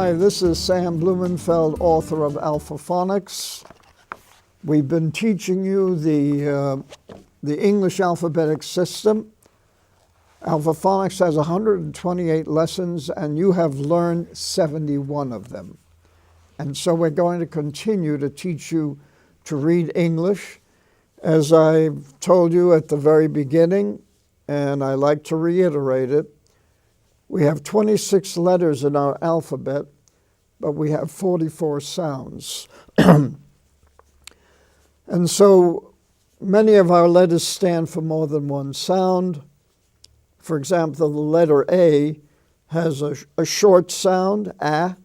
Hi, this is Sam Blumenfeld, author of Alpha Phonics. We've been teaching you the English alphabetic system. Alpha Phonics has 128 lessons, and you have learned 71 of them. And so we're going to continue to teach you to read English. As I told you at the very beginning, and I like to reiterate it, we have 26 letters in our alphabet, but we have 44 sounds. And so many of our letters stand for more than one sound. For example, the letter A has a short sound, A,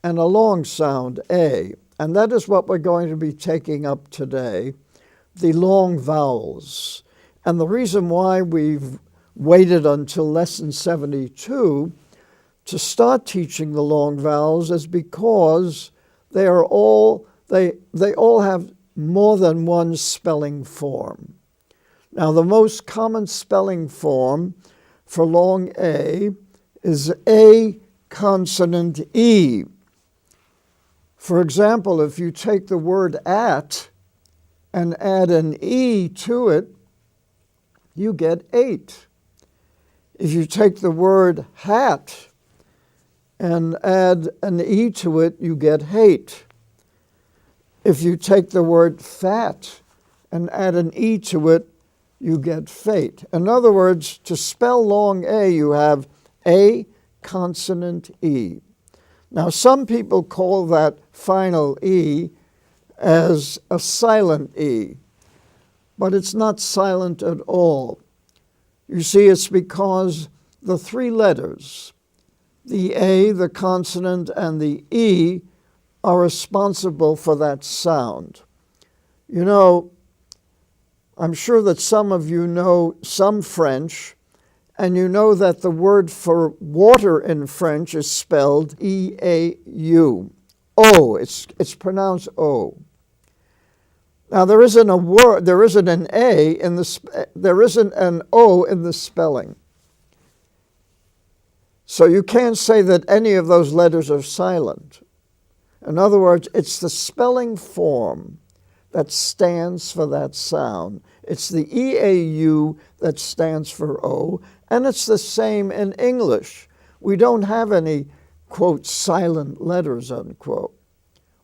and a long sound, A. And that is what we're going to be taking up today, the long vowels. And the reason why we've waited until lesson 72 to start teaching the long vowels is because they all have more than one spelling form. Now, the most common spelling form for long A is A consonant E. For example, if you take the word at and add an E to it, you get ate. If you take the word hat and add an E to it, you get hate. If you take the word fat and add an E to it, you get fate. In other words, to spell long A, you have A consonant E. Now, some people call that final E as a silent E, but it's not silent at all. You see, it's because the three letters, the A, the consonant, and the E, are responsible for that sound. You know, I'm sure that some of you know some French, and you know that the word for water in French is spelled E-A-U. O, it's pronounced O. Now, there isn't a word, there isn't an A in the, there isn't an O in the spelling. So you can't say that any of those letters are silent. In other words, it's the spelling form that stands for that sound. It's the E-A-U that stands for O, and it's the same in English. We don't have any, quote, silent letters, unquote.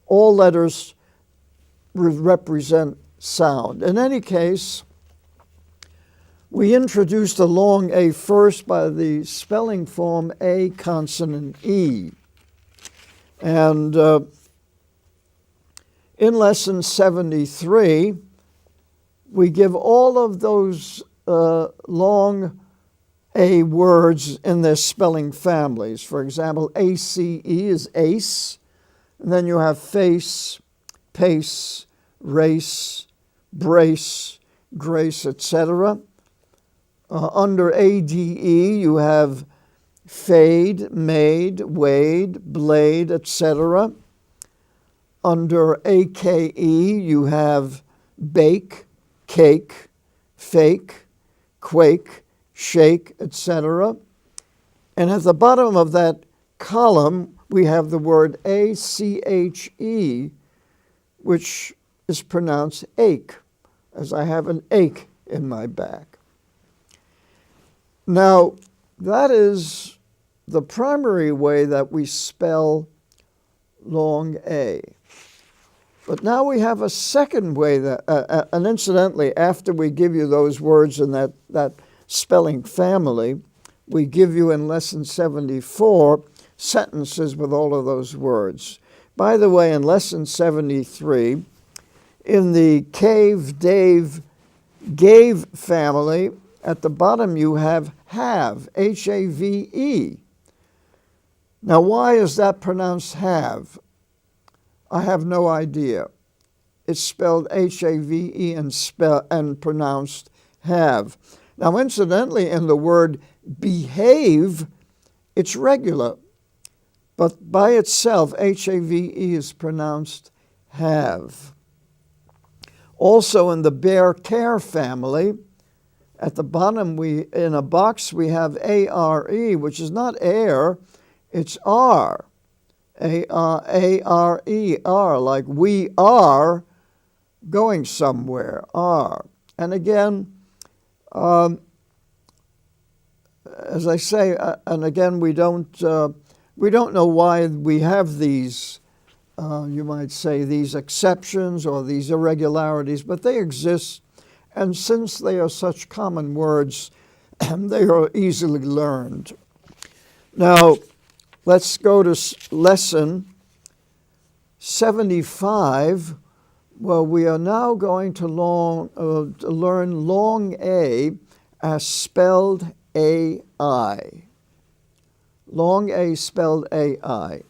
All letters represent sound. In any case, we introduced the long A first by the spelling form A consonant E. And in lesson 73, we give all of those long A words in their spelling families. For example, A-C-E is ace, and then you have face, pace, race, brace, grace, etc. Under A-D-E, you have fade, made, wade, blade, etc. Under A-K-E, you have bake, cake, fake, quake, shake, etc. And at the bottom of that column, we have the word A-C-H-E, which is pronounced ache, as I have an ache in my back. Now, that is the primary way that we spell long A. But now we have a second way that, and incidentally, after we give you those words in that spelling family, we give you in lesson 74 sentences with all of those words. By the way, in lesson 73, in the cave, Dave, gave family, at the bottom you have, H-A-V-E. Now, why is that pronounced have? I have no idea. It's spelled H-A-V-E and pronounced have. Now, incidentally, in the word behave, it's regular. But by itself, H-A-V-E is pronounced have. Also, in the bear care family, at the bottom, in a box, we have A-R-E, which is not air, it's R. A-R-E-R, like we are going somewhere, are. And again, as I say, and again, we don't know why we have these, you might say, these exceptions or these irregularities, but they exist. And since they are such common words, they are easily learned. Now, let's go to lesson 75. Well, we are now going to learn long A as spelled A-I. Long A spelled A-I.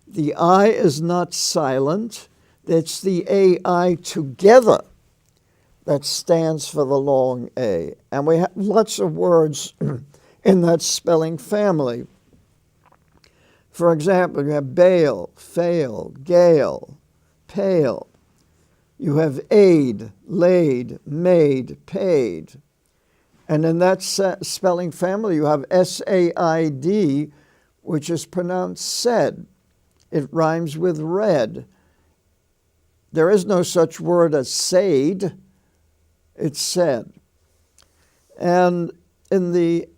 The I is not silent. It's the A-I together that stands for the long A. And we have lots of words in that spelling family. For example, you have bail, fail, gale, pale. You have aid, laid, made, paid. And in that spelling family, you have S-A-I-D, which is pronounced said. It rhymes with read. There is no such word as said. It's said. And in the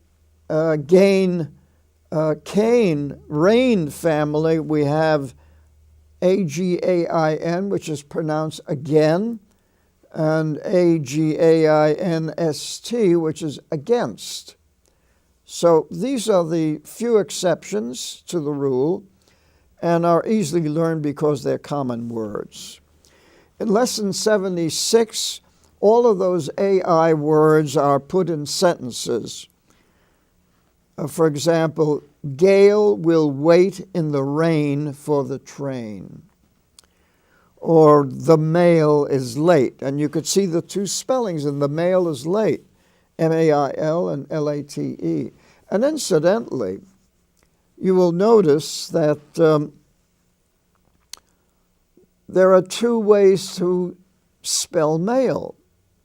Cain, rain family, we have A-G-A-I-N, which is pronounced again, and A-G-A-I-N-S-T, which is against. So these are the few exceptions to the rule and are easily learned because they're common words. In lesson 76, all of those AI words are put in sentences. For example, Gail will wait in the rain for the train. Or the mail is late. And you could see the two spellings in the mail is late, M-A-I-L and L-A-T-E. And incidentally, you will notice that there are two ways to spell mail.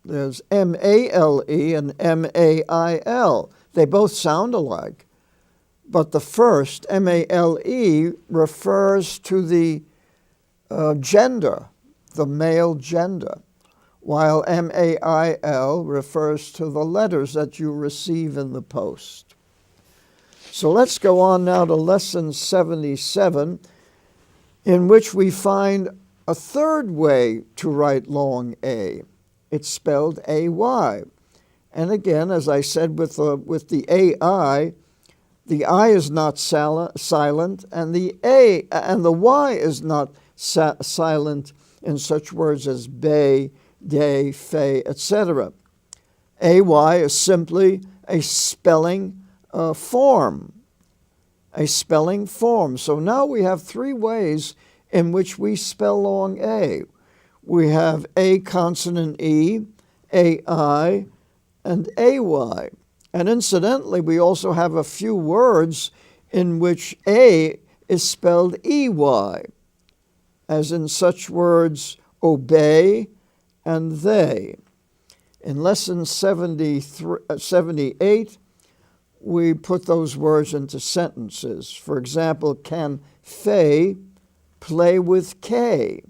There's M-A-L-E and M-A-I-L. They both sound alike. But the first, M-A-L-E, refers to the gender, the male gender, while M-A-I-L refers to the letters that you receive in the post. So let's go on now to lesson 77, in which we find a third way to write long A. It's spelled A-Y. And again, as I said with the A-I, the I is not silent, and the A and the Y is not silent in such words as bay, day, fay, etc. A-Y is simply a spelling form, a spelling form. So now we have three ways in which we spell long A. We have A consonant E, A-I, and A-Y. And incidentally, we also have a few words in which A is spelled E-Y, as in such words obey and they. In lesson 78, we put those words into sentences. For example, can Faye play with K?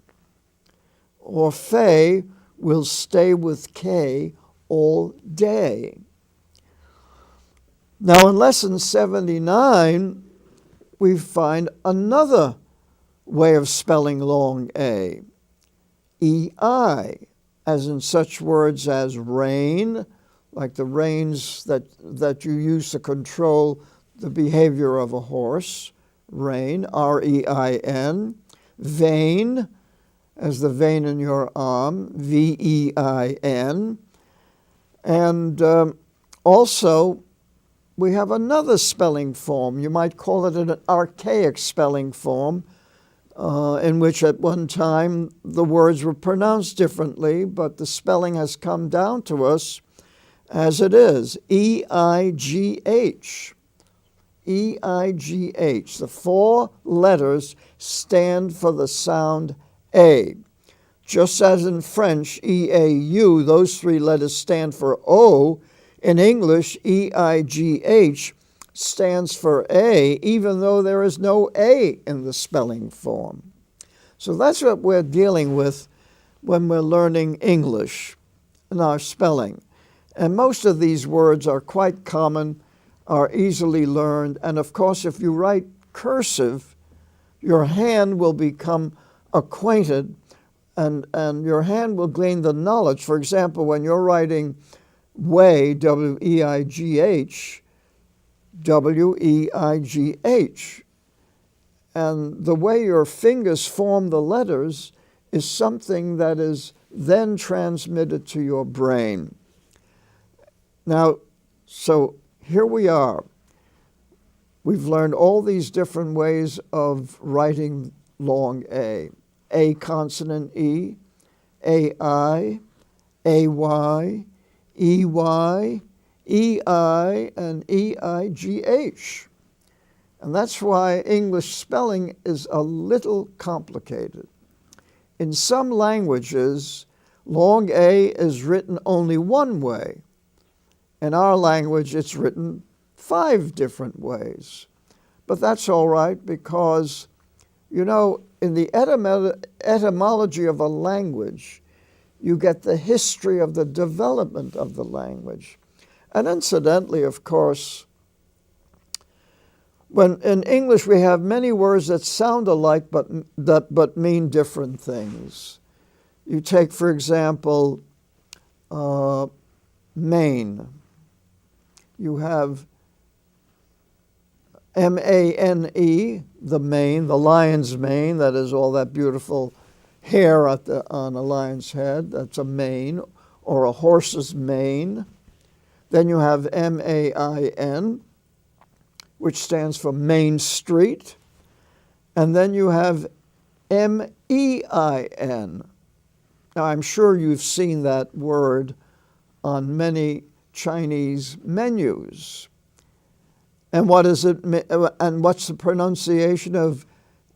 Or Faye will stay with K all day. Now in lesson 79, we find another way of spelling long A, E-I, as in such words as rain, like the reins that you use to control the behavior of a horse, rein, R-E-I-N, vein, as the vein in your arm, V-E-I-N, and also we have another spelling form. You might call it an archaic spelling form, in which at one time the words were pronounced differently, but the spelling has come down to us as it is, E-I-G-H. E-I-G-H. The four letters stand for the sound A. Just as in French, E-A-U, those three letters stand for O, in English, E-I-G-H stands for A, even though there is no A in the spelling form. So that's what we're dealing with when we're learning English in our spelling. And most of these words are quite common, are easily learned, and of course if you write cursive, your hand will become acquainted and your hand will gain the knowledge. For example, when you're writing way, W-E-I-G-H, W-E-I-G-H, and the way your fingers form the letters is something that is then transmitted to your brain. Now, so here we are. We've learned all these different ways of writing long A. A consonant E, A-I, A-Y, E-Y, E-I, and E-I-G-H. And that's why English spelling is a little complicated. In some languages, long A is written only one way. In our language, it's written 5 different ways. But that's all right because, you know, in the etymology of a language, you get the history of the development of the language. And incidentally, of course, when in English we have many words that sound alike but mean different things. You take, for example, mane. You have M-A-N-E, the mane, the lion's mane, that is all that beautiful hair on a lion's head. That's a mane, or a horse's mane. Then you have M-A-I-N, which stands for Main Street. And then you have M-E-I-N. Now, I'm sure you've seen that word on many Chinese menus. And what is it? And what's the pronunciation of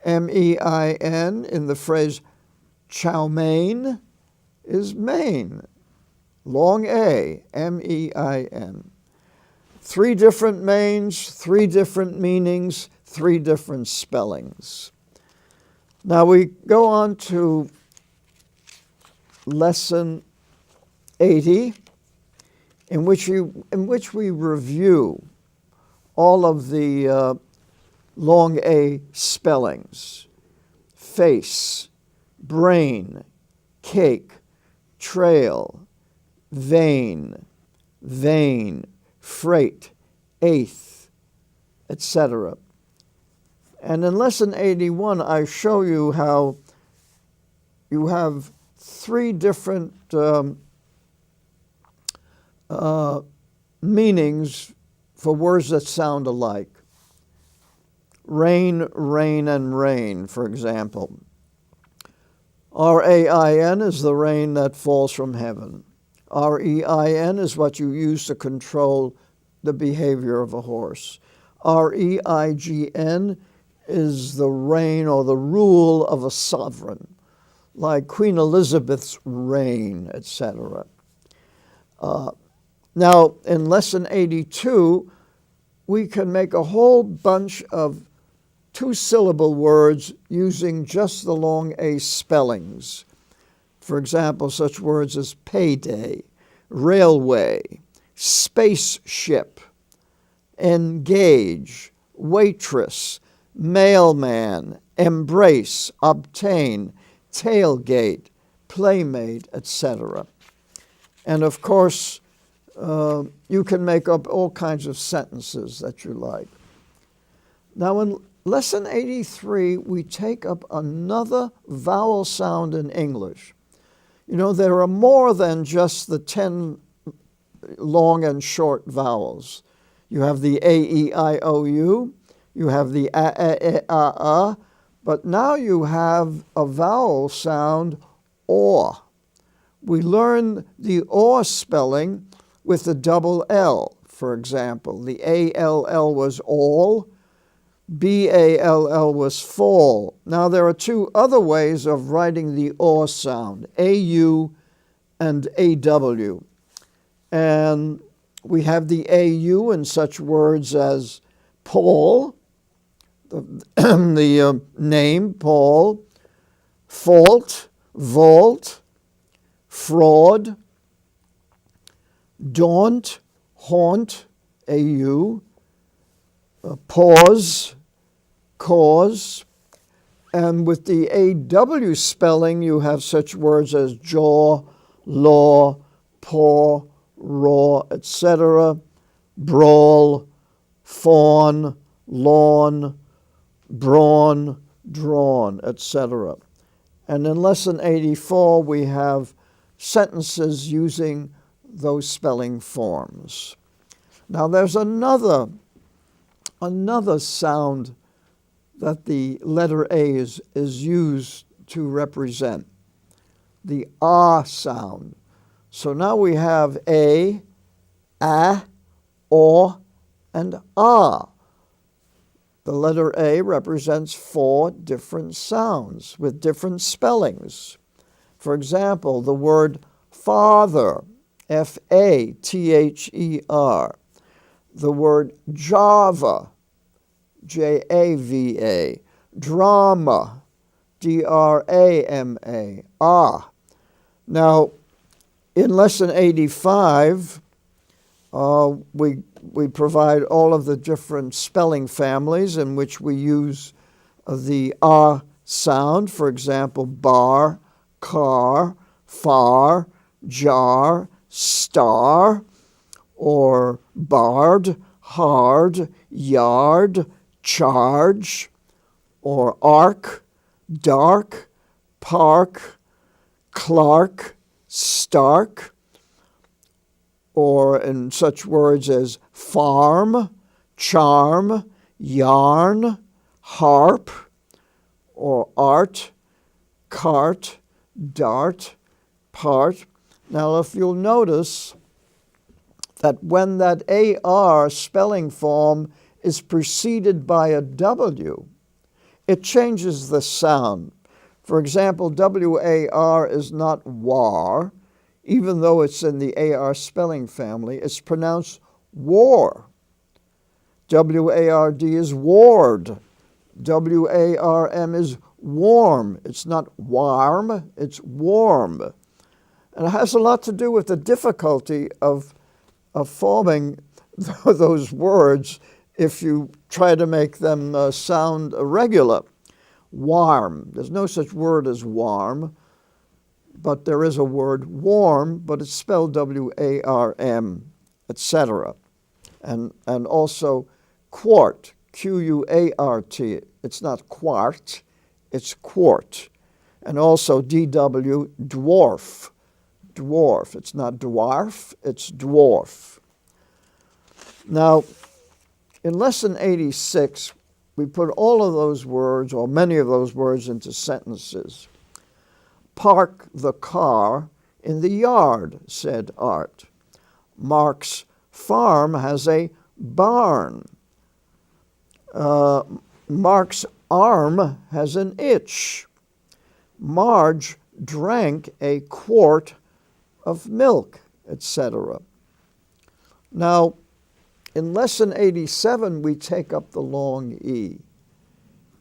M-E-I-N in the phrase chow mein? Is Maine. Long A, M-E-I-N. 3 different manes, 3 different meanings, 3 different spellings. Now we go on to lesson 80, in which we review all of the long A spellings: face, brain, cake, trail, vein, vein, freight, eighth, etc. And in lesson 81, I show you how you have 3 different meanings for words that sound alike. Rain, rain, and rain, for example. R-A-I-N is the rain that falls from heaven. R-E-I-N is what you use to control the behavior of a horse. R-E-I-G-N is the reign or the rule of a sovereign, like Queen Elizabeth's reign, etc. Now, in lesson 82, we can make a whole bunch of 2-syllable words using just the long A spellings. For example, such words as payday, railway, spaceship, engage, waitress, mailman, embrace, obtain, tailgate, playmate, etc. And of course, you can make up all kinds of sentences that you like. Now in lesson 83, we take up another vowel sound in English. You know, there are more than just the 10 long and short vowels. You have the A-E-I-O-U, you have the A-E-A-A, but now you have a vowel sound, or. We learn the or spelling with the double L, for example. The A-L-L was all, B-A-L-L was fall. Now there are 2 other ways of writing the or sound, A-U and A-W. And we have the A-U in such words as Paul, the name Paul, fault, vault, fraud, daunt, haunt, AU, pause, cause, and with the AW spelling, you have such words as jaw, law, paw, raw, etc., brawl, fawn, lawn, brawn, drawn, etc. And in Lesson 84, we have sentences using those spelling forms. Now, there's another sound that the letter A is used to represent, the ah sound. So now we have a, or, and ah. The letter A represents 4 different sounds with different spellings. For example, the word father, F-A-T-H-E-R. The word Java, J-A-V-A. Drama, D-R-A-M-A. Ah. Now, in Lesson 85, we provide all of the different spelling families in which we use the ah sound. For example, bar, car, far, jar, star, or bard, hard, yard, charge, or arc, dark, park, Clark, stark, or in such words as farm, charm, yarn, harp, or art, cart, dart, part. Now, if you'll notice that when that AR spelling form is preceded by a W, it changes the sound. For example, WAR is not war, even though it's in the AR spelling family. It's pronounced war. WARD is ward. WARM is warm. It's not warm, it's warm. And it has a lot to do with the difficulty of forming those words if you try to make them sound regular. Warm. There's no such word as warm, but there is a word warm, but it's spelled W-A-R-M, etc. And also quart, Q-U-A-R-T. It's not quart, it's quart. And also D-W, dwarf. Dwarf. It's not dwarf, it's dwarf. Now, in Lesson 86, we put all of those words, or many of those words, into sentences. Park the car in the yard, said Art. Mark's farm has a barn. Mark's arm has an itch. Marge drank a quart of milk, etc. Now, in Lesson 87, we take up the long E.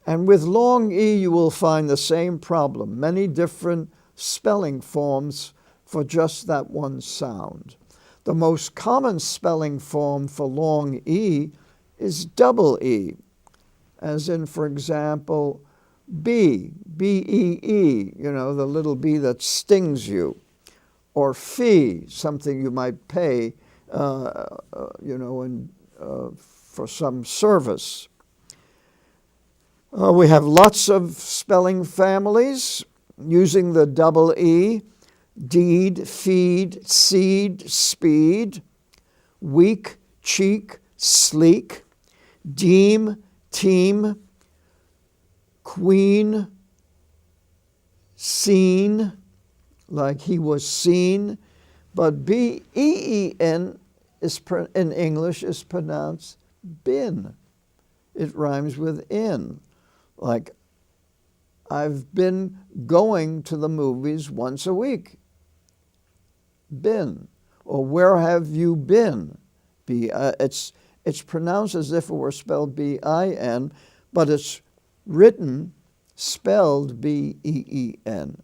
And with long E, you will find the same problem, many different spelling forms for just that one sound. The most common spelling form for long E is double E, as in, for example, bee, B-E-E, the little bee that stings you, or fee, something you might pay for some service. We have lots of spelling families using the double E: deed, feed, seed, speed, weak, cheek, sleek, deem, team, queen, seen, like he was seen, but B-E-E-N in English is pronounced bin. It rhymes with in, like I've been going to the movies once a week. Been. Or where have you been? It's It's pronounced as if it were spelled B-I-N, but it's written, spelled B-E-E-N.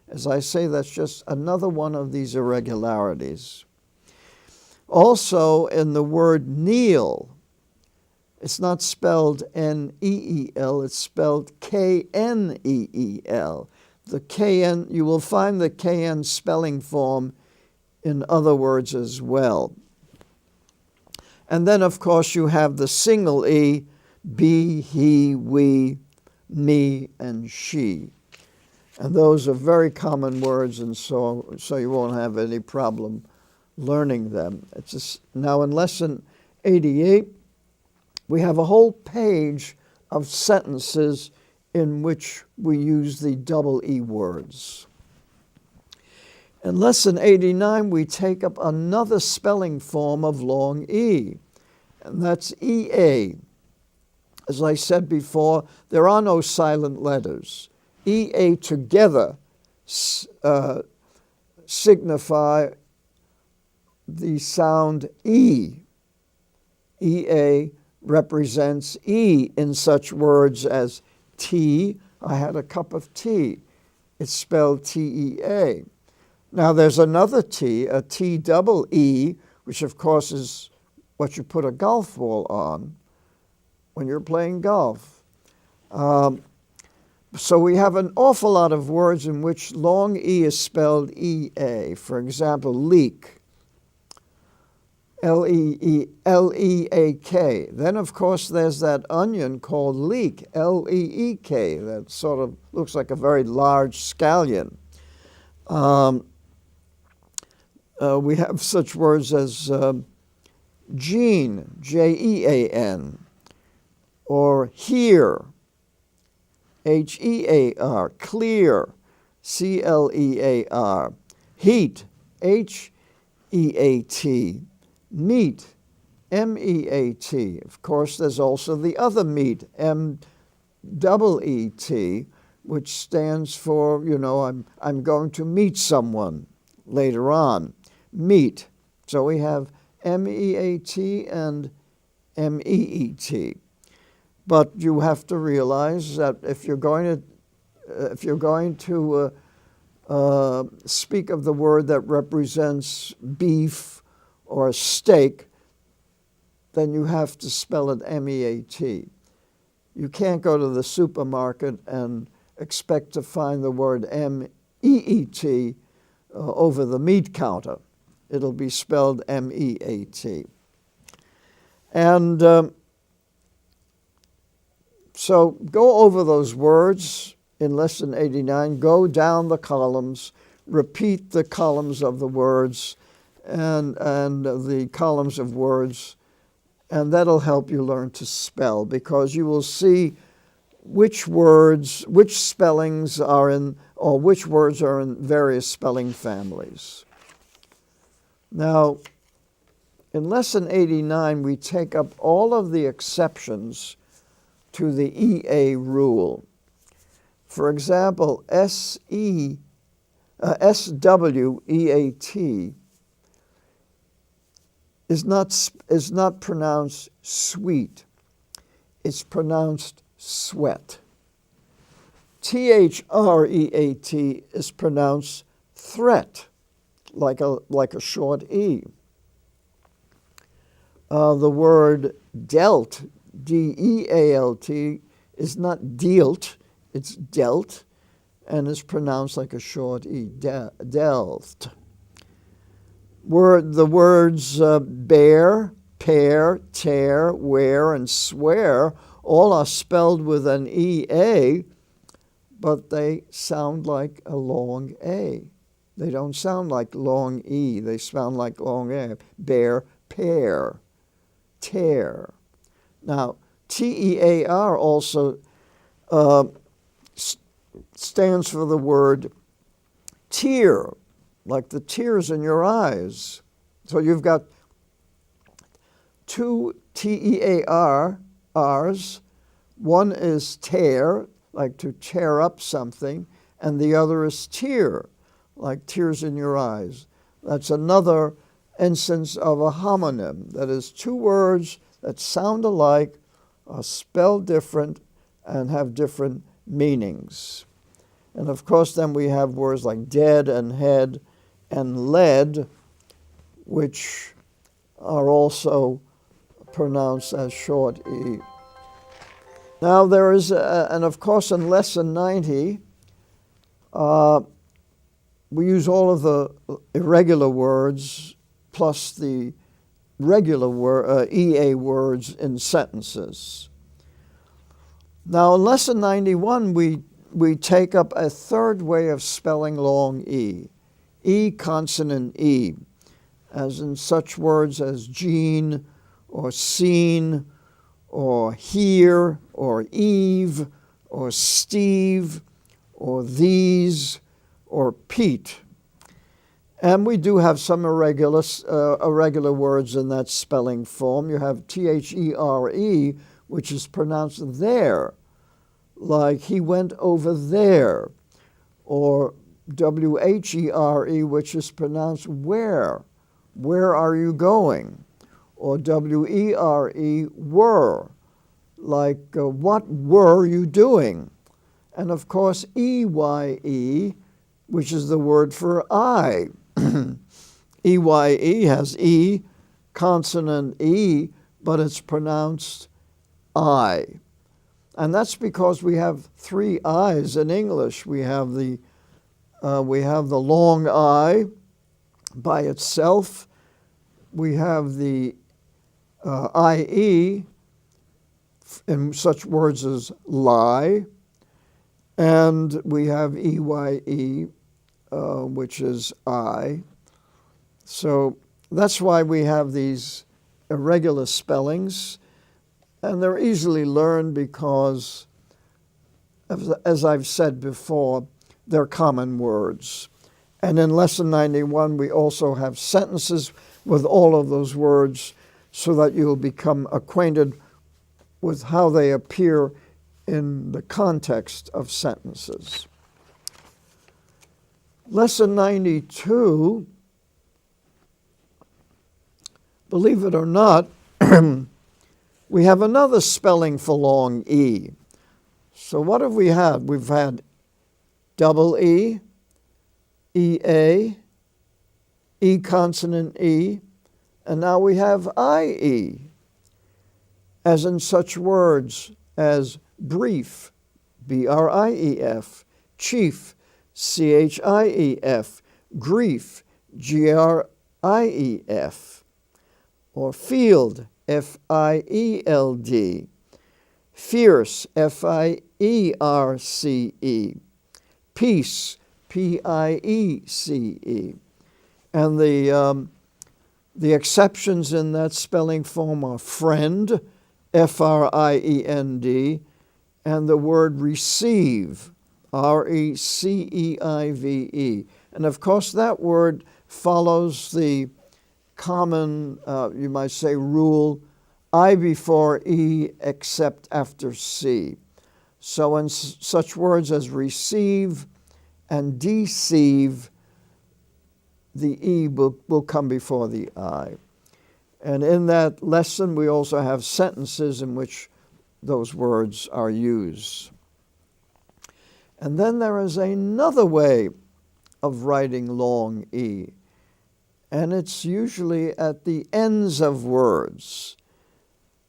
As I say, that's just another one of these irregularities. Also, in the word kneel, it's not spelled N-E-E-L, it's spelled K-N-E-E-L. The K-N, you will find the K-N spelling form in other words as well. And then, of course, you have the single E, be, he, we, me, and she. And those are very common words, and so you won't have any problem learning them. Now, in Lesson 88, we have a whole page of sentences in which we use the double E words. In Lesson 89, we take up another spelling form of long E, and that's EA. As I said before, there are no silent letters. EA together signify the sound E. EA represents E in such words as tea. I had a cup of tea. It's spelled T-E-A. Now there's another T, a T-double-E, which of course is what you put a golf ball on when you're playing golf. So we have an awful lot of words in which long E is spelled E-A. For example, leak, L-E-A-K. Then, of course, there's that onion called leek, L-E-E-K. That sort of looks like a very large scallion. We have such words as Jean, J-E-A-N, or hear, H-E-A-R, clear, C-L-E-A-R, heat, H-E-A-T, meat, M-E-A-T. Of course, there's also the other meat, M-double-E-T, which stands for, I'm going to meet someone later on. Meet. So we have M-E-A-T and M-E-E-T. But you have to realize that if you're going to speak of the word that represents beef or steak, then you have to spell it M-E-A-T. You can't go to the supermarket and expect to find the word M-E-E-T over the meat counter. It'll be spelled M-E-A-T. And so go over those words in Lesson 89. Go down the columns, repeat the columns of the words and the columns of words, and that'll help you learn to spell, because you will see which spellings are in, or which words are in various spelling families. Now, in Lesson 89, we take up all of the exceptions to the EA rule. For example, S-W-E-A-T is not pronounced sweet. It's pronounced sweat. T-H-R-E-A-T is pronounced threat, like a short E. The word dealt, D-E-A-L-T, is not dealt, it's dealt, and is pronounced like a short E, dealt. The words bear, pair, tear, wear, and swear all are spelled with an E-A, but they sound like a long A. They don't sound like long E, they sound like long A. Bear, pair, tear. Now, T-E-A-R also stands for the word tear, like the tears in your eyes. So you've got two T-E-A-R's. One is tear, like to tear up something, and the other is tear, like tears in your eyes. That's another instance of a homonym. That is, two words that sound alike are spelled different and have different meanings. And of course, then we have words like dead and head and lead, which are also pronounced as short E. Now there is, and of course in Lesson 90, we use all of the irregular words plus the regular EA words in sentences. Now in Lesson 91, we take up a third way of spelling long E. E consonant E, as in such words as gene or seen or here or Eve or Steve or these or Pete. And we do have some irregular words in that spelling form. You have THERE, which is pronounced there, like he went over there, or WHERE, which is pronounced where are you going, or WERE, were, like what were you doing, and of course EYE, which is the word for I. EYE has E, consonant E, but it's pronounced I. And that's because we have three I's in English. We have the long I by itself. We have the IE in such words as lie. And we have EYE, which is I. So that's why we have these irregular spellings. And they're easily learned because, as I've said before, they're common words. And in Lesson 91, we also have sentences with all of those words so that you'll become acquainted with how they appear in the context of sentences. Lesson 92, believe it or not, we have another spelling for long E. So what have we had? We've had double E, EA, E consonant E, and now we have IE, as in such words as brief, BRIEF, chief, CHIEF, grief, GRIEF, or field, FIELD, fierce, FIERCE, peace, PIECE. And the exceptions in that spelling form are friend, FRIEND, and the word receive, RECEIVE. And of course that word follows the common, you might say, rule, I before E except after C. So in such words as receive and deceive, the E will come before the I. And in that lesson, we also have sentences in which those words are used. And then there is another way of writing long E, and it's usually at the ends of words,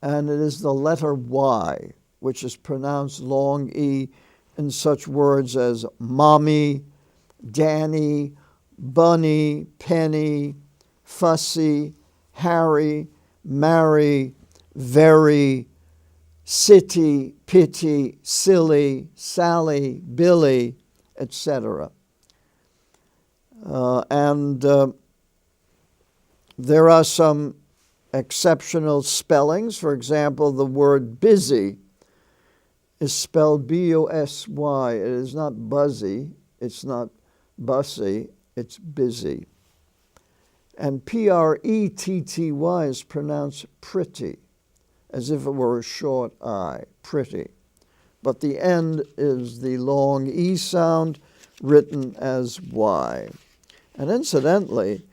and it is the letter Y, which is pronounced long E in such words as mommy, Danny, bunny, penny, fussy, Harry, marry, very, city, pity, silly, Sally, Billy, etc. And there are some exceptional spellings. For example, the word busy is spelled B-O-S-Y. It is not buzzy, it's not bussy, it's busy. And P-R-E-T-T-Y is pronounced pretty, as if it were a short I, pretty. But the end is the long E sound written as Y. And incidentally,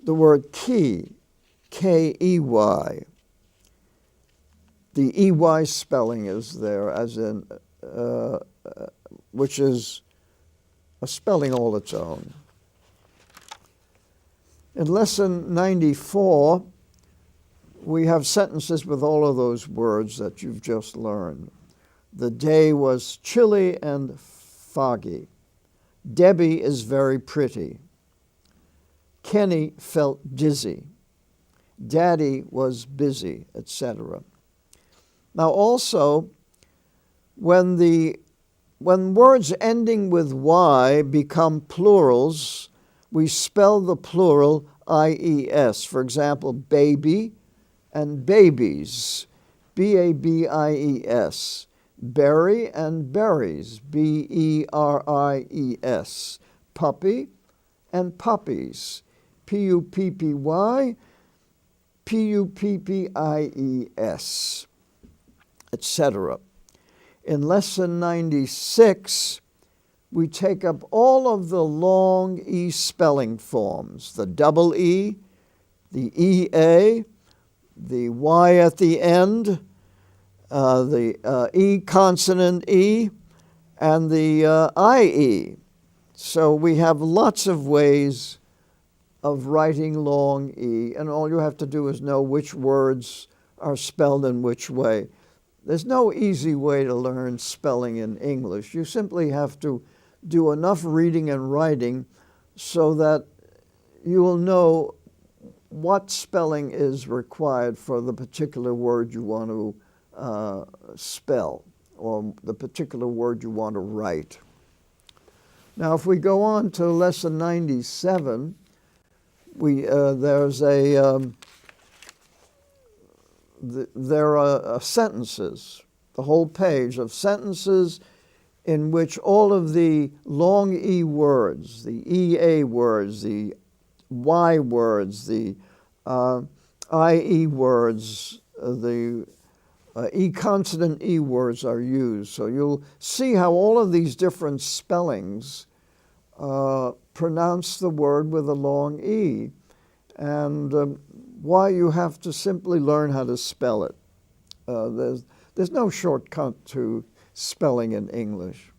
the word key, K-E-Y. The E-Y spelling is there, as in, which is a spelling all its own. In lesson 94, we have sentences with all of those words that you've just learned. The day was chilly and foggy. Debbie is very pretty. Kenny felt dizzy. Daddy was busy, etc. Now also, when words ending with Y become plurals, we spell the plural I-E-S. For example, baby and babies, B-A-B-I-E-S. Berry and berries, B-E-R-I-E-S. Puppy and puppies, P-U-P-P-Y, P-U-P-P-I-E-S, etc. In lesson 96, we take up all of the long E spelling forms, the double E, the E-A, the Y at the end, the E consonant E, and the I-E. So we have lots of ways of writing long E, and all you have to do is know which words are spelled in which way. There's no easy way to learn spelling in English. You simply have to do enough reading and writing so that you will know what spelling is required for the particular word you want to spell, or the particular word you want to write. Now, if we go on to lesson 97, there are sentences, the whole page of sentences in which all of the long E words, the EA words, the Y words, the IE words, the E consonant E words are used. So you'll see how all of these different spellings pronounce the word with a long E, and why you have to simply learn how to spell it. There's no shortcut to spelling in English.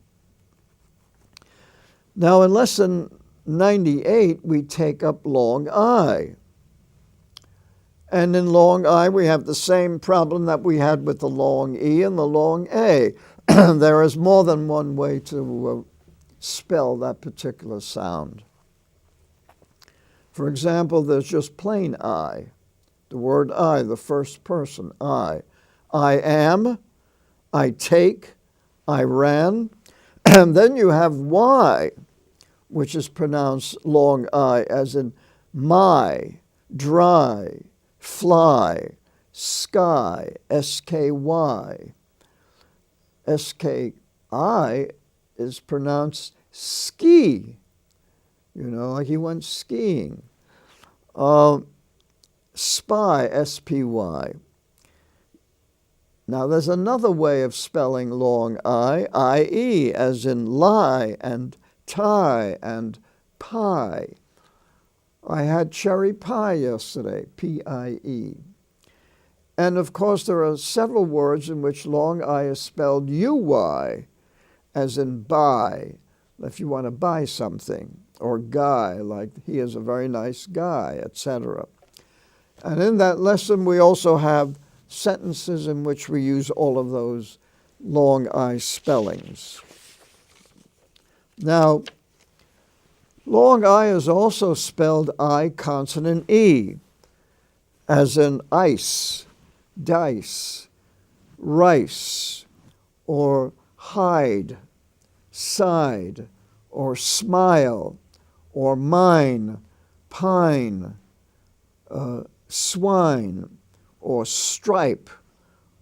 Now in lesson 98, we take up long I. And in long I, we have the same problem that we had with the long E and the long A. There is more than one way to spell that particular sound. For example, there's just plain I. The word I, the first person, I. I am, I take, I ran. And then you have Y, which is pronounced long I, as in my, dry, fly, sky, S-K-Y. S-K-I is pronounced ski. You know, like he went skiing. Spy, S-P-Y. Now there's another way of spelling long I, I-E, as in lie and tie and pie. I had cherry pie yesterday, P-I-E. And of course there are several words in which long I is spelled U-Y, as in buy, if you want to buy something, or guy, like he is a very nice guy, etc. And in that lesson we also have sentences in which we use all of those long I spellings. Now, long I is also spelled I consonant E, as in ice, dice, rice, or hide, side, or smile, or mine, pine, swine, or stripe,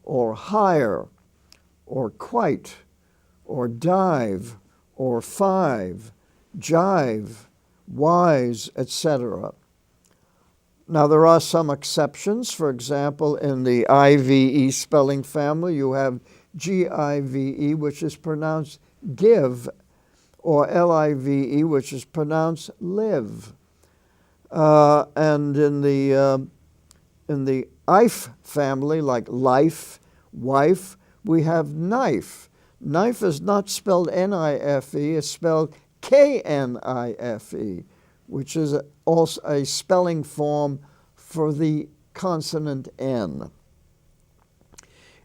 or hire, or quite, or dive, or five, jive, wise, etc. Now there are some exceptions. For example, in the IVE spelling family, you have G-I-V-E, which is pronounced give, or L-I-V-E, which is pronounced live. And in the IFE family, like life, wife, we have knife. Knife is not spelled N-I-F-E, it's spelled K-N-I-F-E, which is also a spelling form for the consonant N.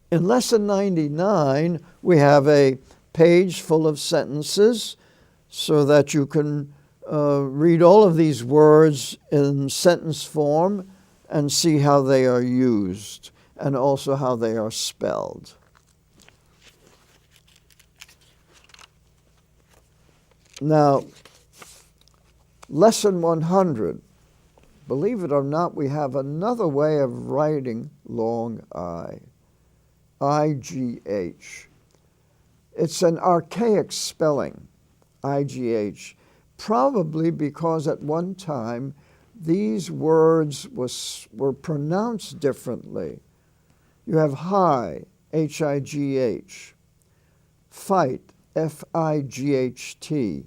In Lesson 99, we have a page full of sentences so that you can read all of these words in sentence form and see how they are used and also how they are spelled. Now, Lesson 100, believe it or not, we have another way of writing long I, I-G-H. It's an archaic spelling, I-G-H, probably because at one time these words were pronounced differently. You have high, H-I-G-H, fight, F-I-G-H-T,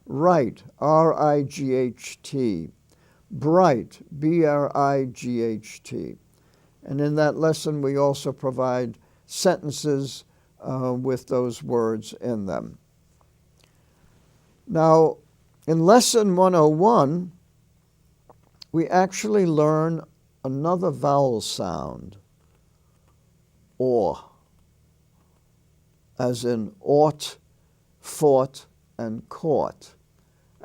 right, R-I-G-H-T, bright, B-R-I-G-H-T. And in that lesson, we also provide sentences with those words in them. Now, in Lesson 101, we actually learn another vowel sound, or, as in ought, fought, and caught.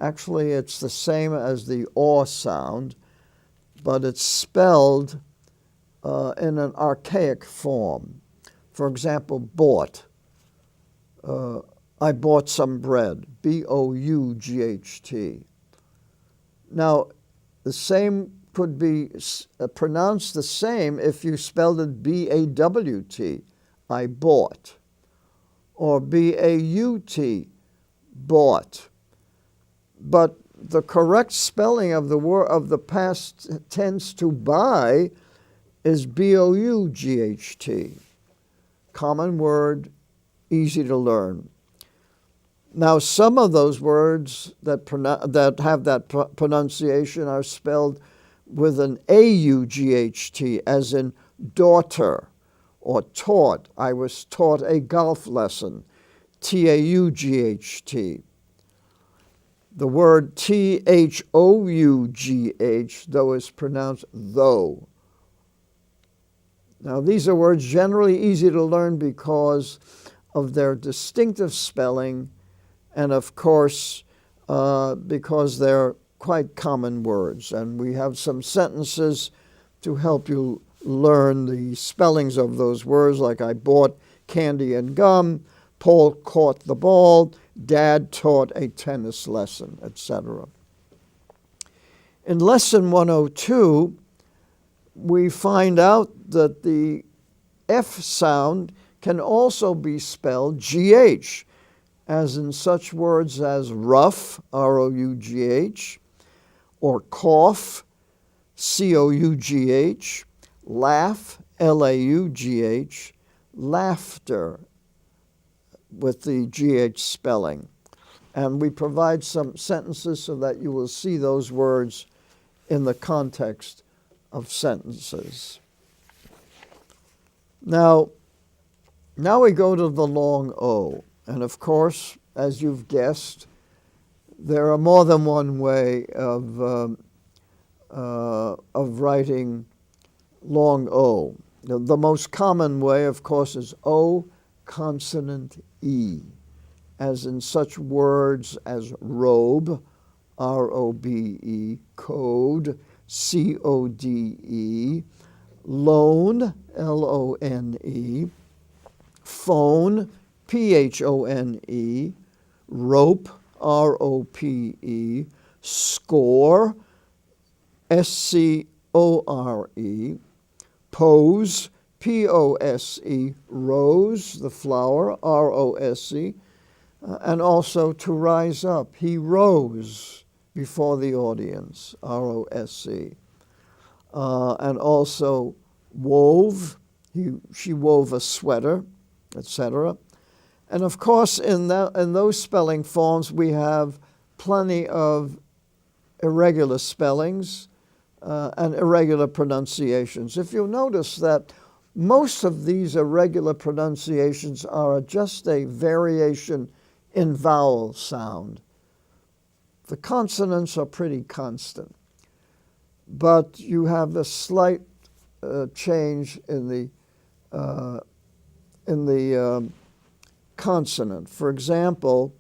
Actually, it's the same as the or sound, but it's spelled in an archaic form. For example, bought. I bought some bread, B-O-U-G-H-T. Now, the same could be pronounced the same if you spelled it B-A-W-T, I bought, or B-A-U-T, bought. But the correct spelling of the word of the past tense to buy is B-O-U-G-H-T. Common word, easy to learn. Now, some of those words that have that pronunciation are spelled with an A-U-G-H-T, as in daughter, or taught. I was taught a golf lesson, T-A-U-G-H-T. The word T-H-O-U-G-H, though, is pronounced though. Now, these are words generally easy to learn because of their distinctive spelling and, of course, because they're quite common words. And we have some sentences to help you learn the spellings of those words, like I bought candy and gum, Paul caught the ball, Dad taught a tennis lesson, etc. In Lesson 102, we find out that the F sound can also be spelled G-H, as in such words as rough, R-O-U-G-H, or cough, C-O-U-G-H, laugh, L-A-U-G-H, laughter, with the G-H spelling. And we provide some sentences so that you will see those words in the context of sentences. Now we go to the long O. And of course, as you've guessed, there are more than one way of writing long O. The most common way, of course, is O consonant E, as in such words as robe, R-O-B-E, code, C-O-D-E, loan, L-O-N-E, phone, P-H-O-N-E, rope, R-O-P-E, score, S-C-O-R-E, pose, P-O-S-E, rose, the flower, R-O-S-E, and also to rise up. He rose before the audience, R-O-S-E. And also wove, she wove a sweater, etc. And of course, in those spelling forms, we have plenty of irregular spellings and irregular pronunciations. If you'll notice that most of these irregular pronunciations are just a variation in vowel sound. The consonants are pretty constant, but you have a slight change in the consonant. For example,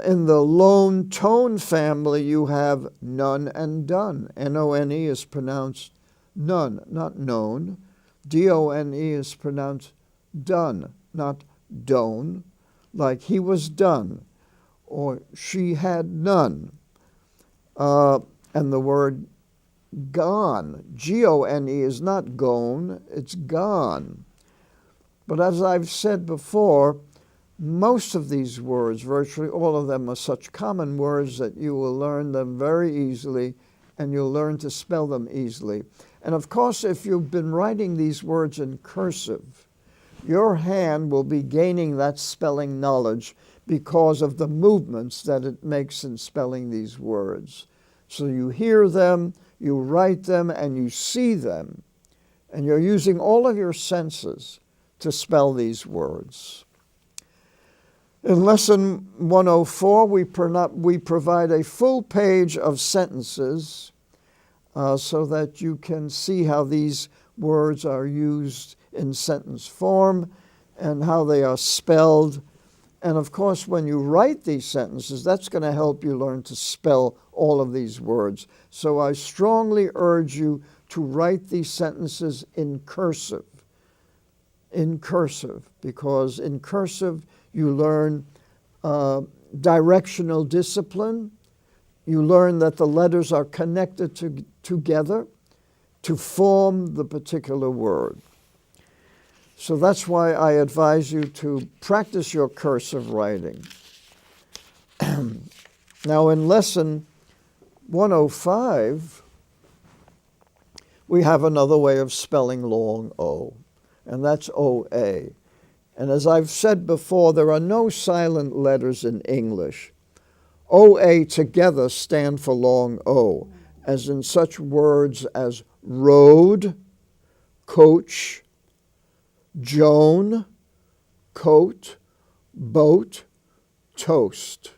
in the lone tone family, you have none and done. N-O-N-E is pronounced none, not known. D-O-N-E is pronounced done, not done, like he was done, or she had none. And the word gone, G-O-N-E, is not gone, it's gone. But as I've said before, most of these words, virtually all of them, are such common words that you will learn them very easily and you'll learn to spell them easily. And of course, if you've been writing these words in cursive, your hand will be gaining that spelling knowledge because of the movements that it makes in spelling these words. So you hear them, you write them, and you see them, and you're using all of your senses to spell these words. In Lesson 104, we provide a full page of sentences so that you can see how these words are used in sentence form and how they are spelled. And of course, when you write these sentences, that's going to help you learn to spell all of these words. So I strongly urge you to write these sentences in cursive, because in cursive you learn directional discipline. You learn that the letters are connected together to form the particular word. So that's why I advise you to practice your cursive writing. Now in Lesson 105, we have another way of spelling long O, and that's O-A. And as I've said before, there are no silent letters in English. O-A together stand for long O, as in such words as road, coach, Joan, coat, boat, toast.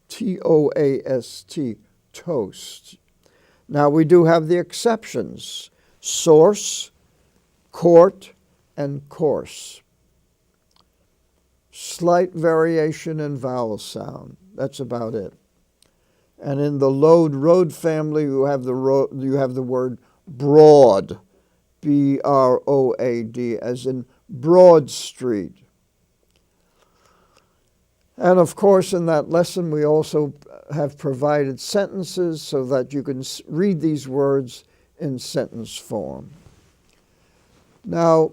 T-O-A-S-T, toast. Now we do have the exceptions: source, court, and course. Slight variation in vowel sound. That's about it. And in the road family, you have the word broad, B-R-O-A-D, as in Broad Street. And of course, in that lesson, we also have provided sentences so that you can read these words in sentence form. Now,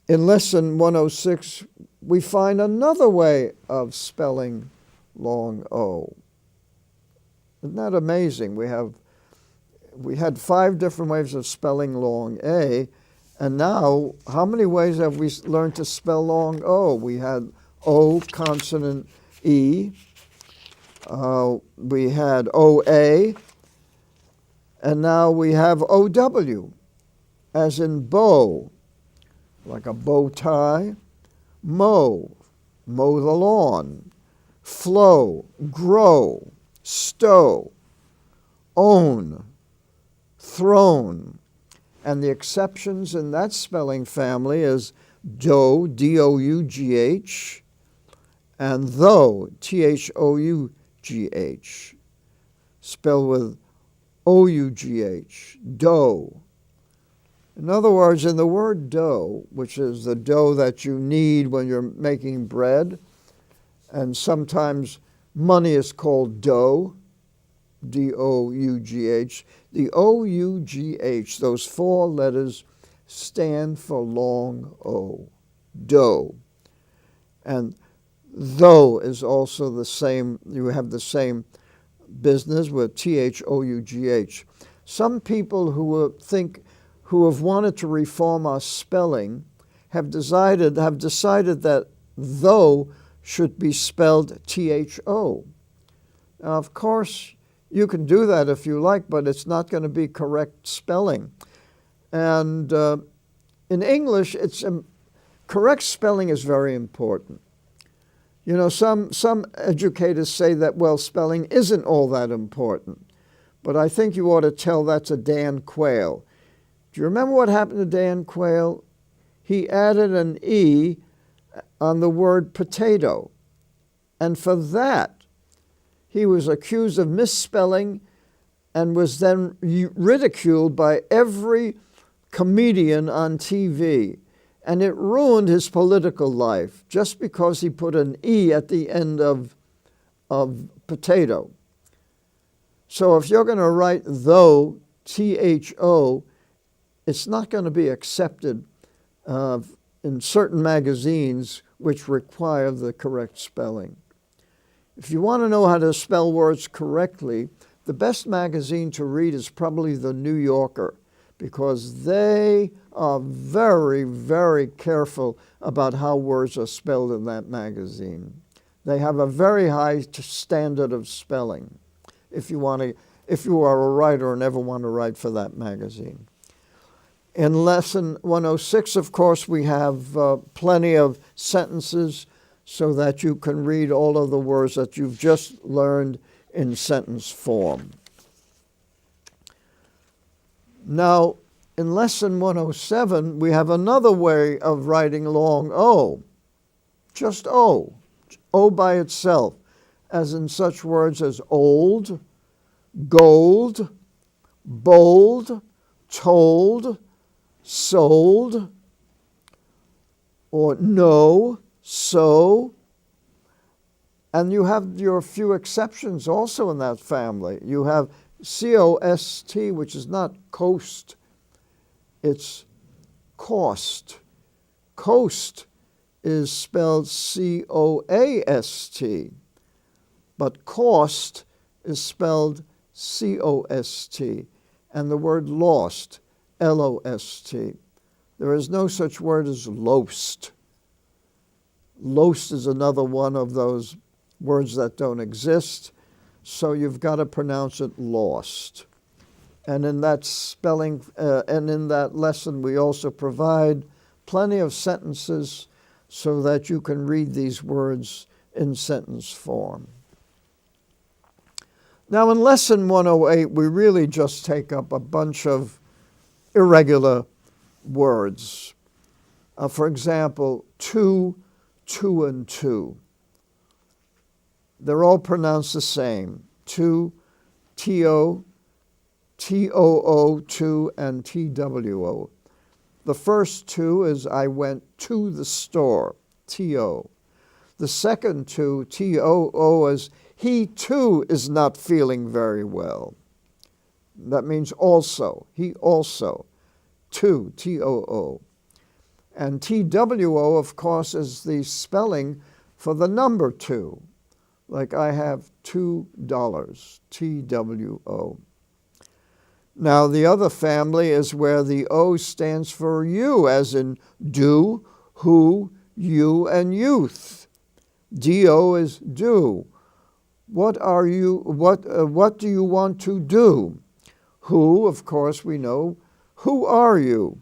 in Lesson 106, we find another way of spelling long O. Isn't that amazing? We had 5 different ways of spelling long A, and now how many ways have we learned to spell long O? We had O consonant E, we had O-A, and now we have O-W, as in bow, like a bow tie, mow the lawn, flow, grow, stow, own, thrown. And the exceptions in that spelling family is dough, D-O-U-G-H, and though, T-H-O-U-G-H, spelled with O-U-G-H, dough. In other words, in the word dough, which is the dough that you need when you're making bread, and sometimes money is called dough, D-O-U-G-H. The O-U-G-H, those 4 letters, stand for long O, dough. And though is also the same, you have the same business with T-H-O-U-G-H. Some people who have wanted to reform our spelling have decided that though should be spelled T-H-O, Now, of course, you can do that if you like, but it's not going to be correct spelling. And in English, correct spelling is very important. You know, some educators say that, well, spelling isn't all that important. But I think you ought to tell that to Dan Quayle. Do you remember what happened to Dan Quayle? He added an E on the word potato. And for that, he was accused of misspelling and was then ridiculed by every comedian on TV. And it ruined his political life just because he put an E at the end of potato. So if you're going to write though, T-H-O, it's not going to be accepted in certain magazines which require the correct spelling. If you want to know how to spell words correctly, the best magazine to read is probably The New Yorker, because they are very, very careful about how words are spelled in that magazine. They have a very high standard of spelling if you are a writer and ever want to write for that magazine. In Lesson 106, of course, we have plenty of sentences so that you can read all of the words that you've just learned in sentence form. Now, in Lesson 107, we have another way of writing long O, just O by itself, as in such words as old, gold, bold, told, sold, or no, so. And you have your few exceptions also in that family. You have C-O-S-T, which is not coast, it's cost. Coast is spelled C-O-A-S-T, but cost is spelled C-O-S-T, and the word lost, L-O-S-T. There is no such word as lost. Lost is another one of those words that don't exist, so you've got to pronounce it lost. And in that spelling, and in that lesson, we also provide plenty of sentences so that you can read these words in sentence form. Now, in Lesson 108, we really just take up a bunch of irregular words. For example, two, and two. They're all pronounced the same. Two, T-O, T-O-O, two, and T-W-O. The first two is I went to the store, T-O. The second two, T-O-O, is he too is not feeling very well. That means also, he also, two, T-O-O. And T-W-O, of course, is the spelling for the number two. Like I have $2, T-W-O. Now, the other family is where the O stands for you, as in do, who, you, and youth. D-O is do. What are you? What do you want to do? Who, of course, we know. Who are you?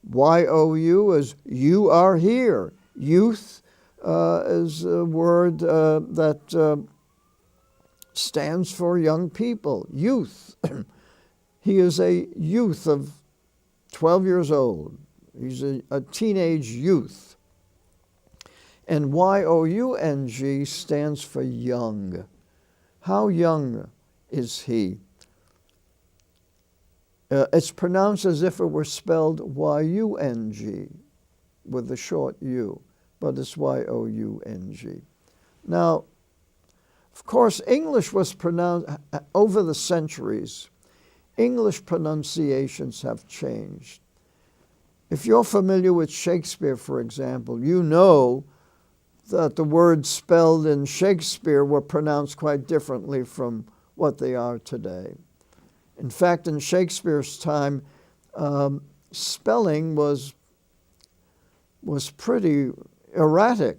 Y-O-U is you are here. Youth is a word that stands for young people. Youth. He is a youth of 12 years old. He's a teenage youth. And Y-O-U-N-G stands for young. How young is he? It's pronounced as if it were spelled Y-U-N-G with the short U, but it's Y-O-U-N-G. Now, of course, English was pronounced over the centuries. English pronunciations have changed. If you're familiar with Shakespeare, for example, you know that the words spelled in Shakespeare were pronounced quite differently from what they are today. In fact, in Shakespeare's time, spelling was pretty erratic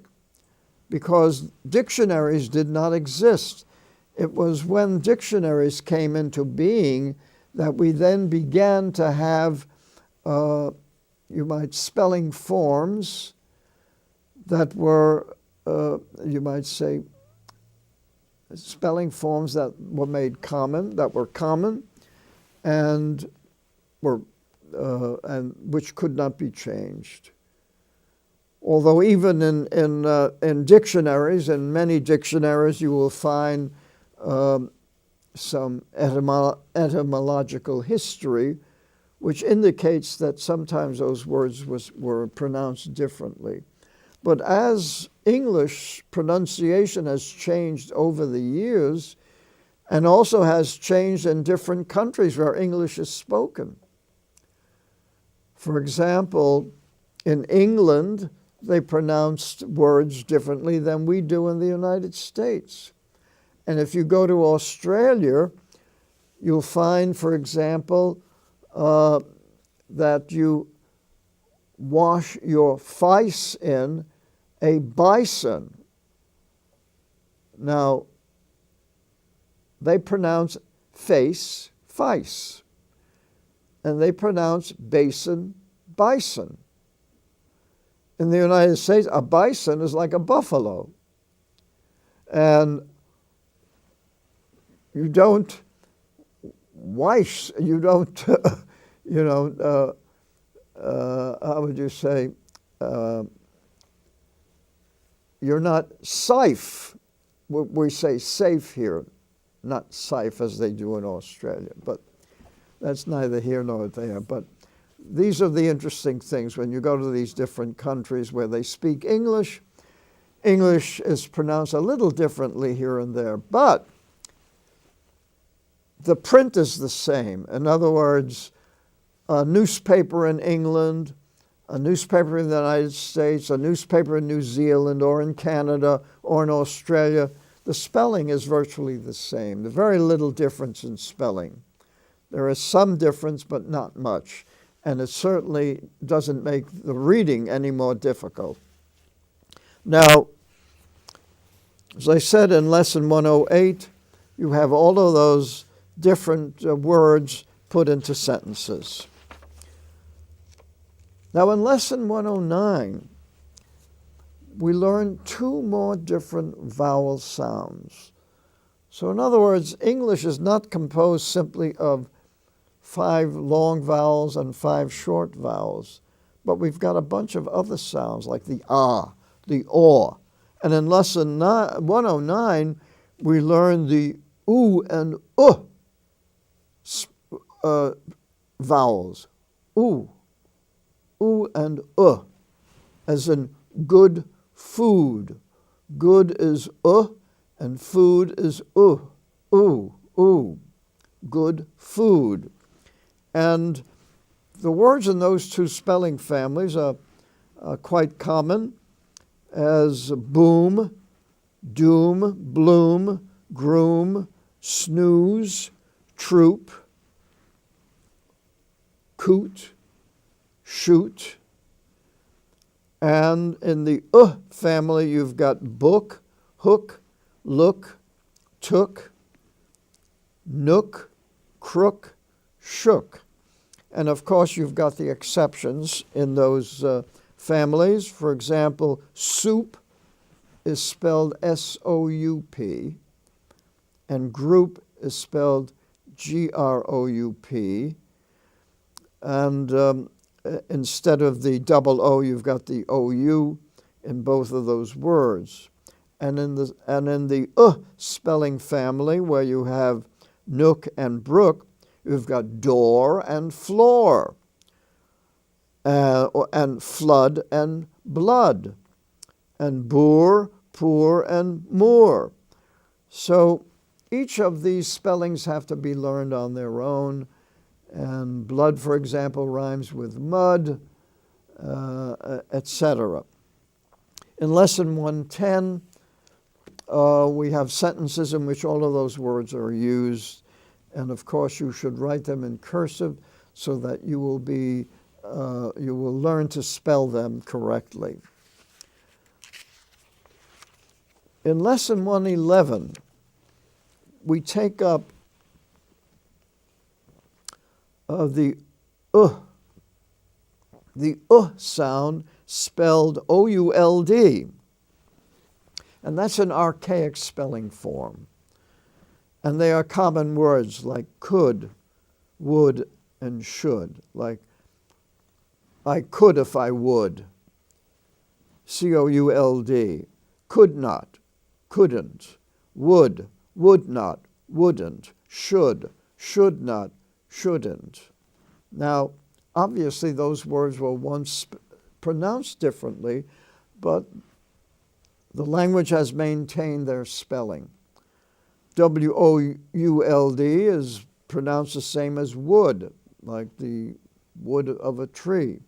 because dictionaries did not exist. It was when dictionaries came into being that we then began to have, spelling forms that were, you might say, spelling forms that were made common, and which could not be changed. Although even in dictionaries, in many dictionaries, you will find some etymological history, which indicates that sometimes those words were pronounced differently. But as English pronunciation has changed over the years, and also has changed in different countries where English is spoken. For example, in England, they pronounced words differently than we do in the United States. And if you go to Australia, you'll find, for example, that you wash your face in a bison. Now, they pronounce face, feis, and they pronounce basin, bison. In the United States, a bison is like a buffalo. And you don't wish, you don't, how would you say, you're not safe. We say safe here, not safe as they do in Australia, but that's neither here nor there. But these are the interesting things. When you go to these different countries where they speak English, English is pronounced a little differently here and there, but the print is the same. In other words, a newspaper in England, a newspaper in the United States, a newspaper in New Zealand or in Canada or in Australia, the spelling is virtually the same. There's very little difference in spelling. There is some difference, but not much. And it certainly doesn't make the reading any more difficult. Now, as I said in Lesson 108, you have all of those different words put into sentences. Now, in Lesson 109, we learn two more different vowel sounds. So in other words, English is not composed simply of 5 long vowels and 5 short vowels, but we've got a bunch of other sounds like the ah, the aw. And in Lesson 109, we learn the oo and vowels. Oo and as in good food. Good is and food is good food. And the words in those two spelling families are quite common, as boom, doom, bloom, groom, snooze, troop, coot, shoot. And in the family, you've got book, hook, look, took, nook, crook, shook. And of course, you've got the exceptions in those families. For example, soup is spelled S-O-U-P, and group is spelled G-R-O-U-P. And instead of the double O, you've got the O-U in both of those words. And in the spelling family, where you have nook and brook, you've got door and floor, and flood and blood, and boor, poor, and moor. So each of these spellings have to be learned on their own. And blood, for example, rhymes with mud, etc. In Lesson 110, we have sentences in which all of those words are used. And of course, you should write them in cursive so that you will learn to spell them correctly. In Lesson 111, we take up the sound spelled O-U-L-D. And that's an archaic spelling form. And they are common words like could, would, and should. Like, I could if I would. C-O-U-L-D. Could not, couldn't. Would not, wouldn't. Should not, shouldn't. Now, obviously those words were once pronounced differently, but the language has maintained their spelling. W-O-U-L-D is pronounced the same as wood, like the wood of a tree.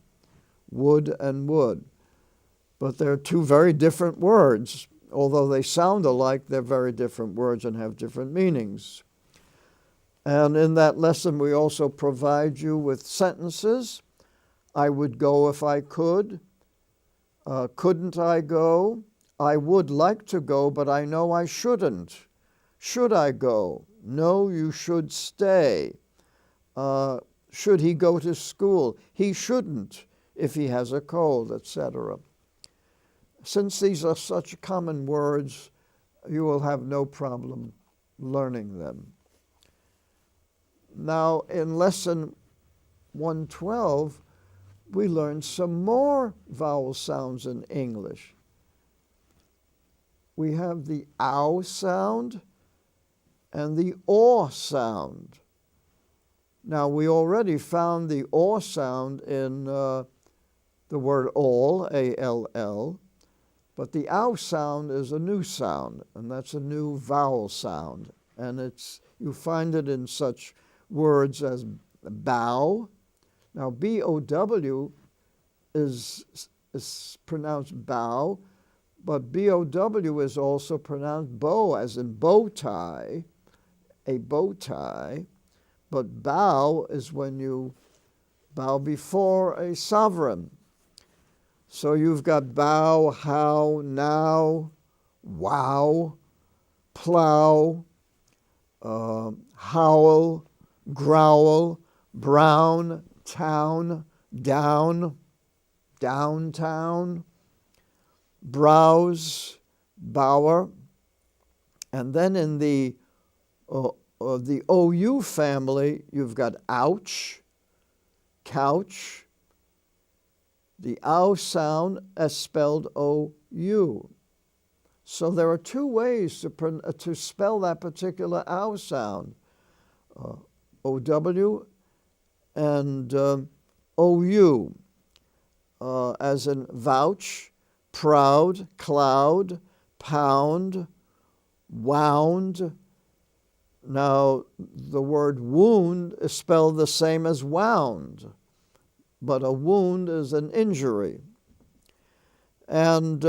Wood and wood. But they're two very different words. Although they sound alike, they're very different words and have different meanings. And in that lesson, we also provide you with sentences. I would go if I could. Couldn't I go? I would like to go, but I know I shouldn't. Should I go? No, you should stay. Should he go to school? He shouldn't if he has a cold, etc. Since these are such common words, you will have no problem learning them. Now, in lesson 112, we learned some more vowel sounds in English. We have the ow sound and the aw sound. Now, we already found the aw sound in the word all, A-L-L, but the ow sound is a new sound, and that's a new vowel sound. And you find it in such words as bow. Now, B-O-W is pronounced bow, but B-O-W is also pronounced bow, as in bow tie, a bow tie. But bow is when you bow before a sovereign. So you've got bow, how, now, wow, plow, howl, growl, brown, town, down, downtown, browse, bower. And then in the OU family, you've got ouch, couch. The ow sound is spelled O-U. So there are two ways to spell that particular ow sound, O-W and O-U, as in vouch, proud, cloud, pound, wound. Now, the word wound is spelled the same as wound, but a wound is an injury. And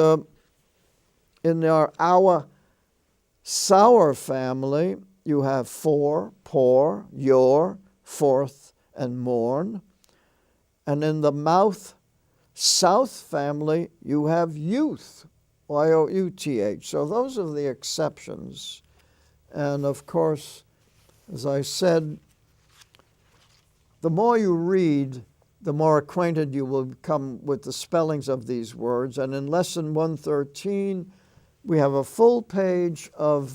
in our sour family, you have for, pour, your, forth, and mourn. And in the mouth south family, you have youth, Y-O-U-T-H. So those are the exceptions. And of course, as I said, the more you read, the more acquainted you will become with the spellings of these words. And in lesson 113, we have a full page of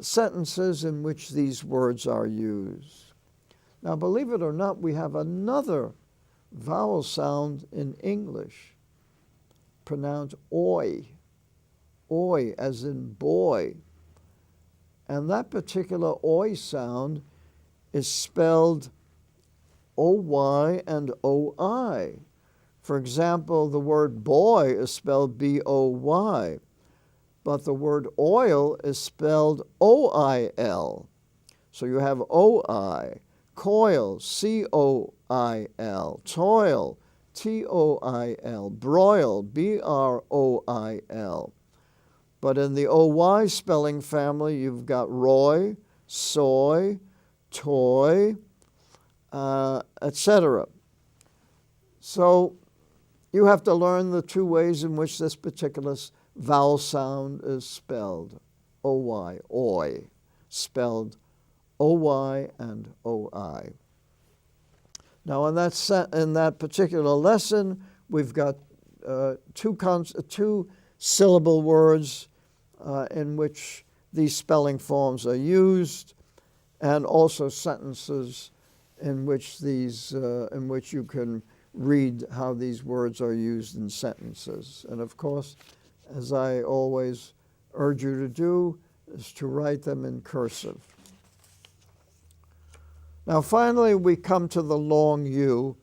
sentences in which these words are used. Now, believe it or not, we have another vowel sound in English, pronounced oi. Oi, as in boy. And that particular oi sound is spelled O-Y and O-I. For example, the word boy is spelled B-O-Y, but the word oil is spelled O-I-L. So you have O-I, coil, C-O-I-L, toil, T-O-I-L, broil, B-R-O-I-L. But in the O-Y spelling family, you've got Roy, soy, toy, etc. So you have to learn the two ways in which this particular vowel sound is spelled, O-Y, oi, spelled O-Y and O-I. Now in that particular lesson, we've got two syllable words in which these spelling forms are used, and also sentences in which you can read how these words are used in sentences. And of course, as I always urge you to do, is to write them in cursive. Now finally, we come to the long U,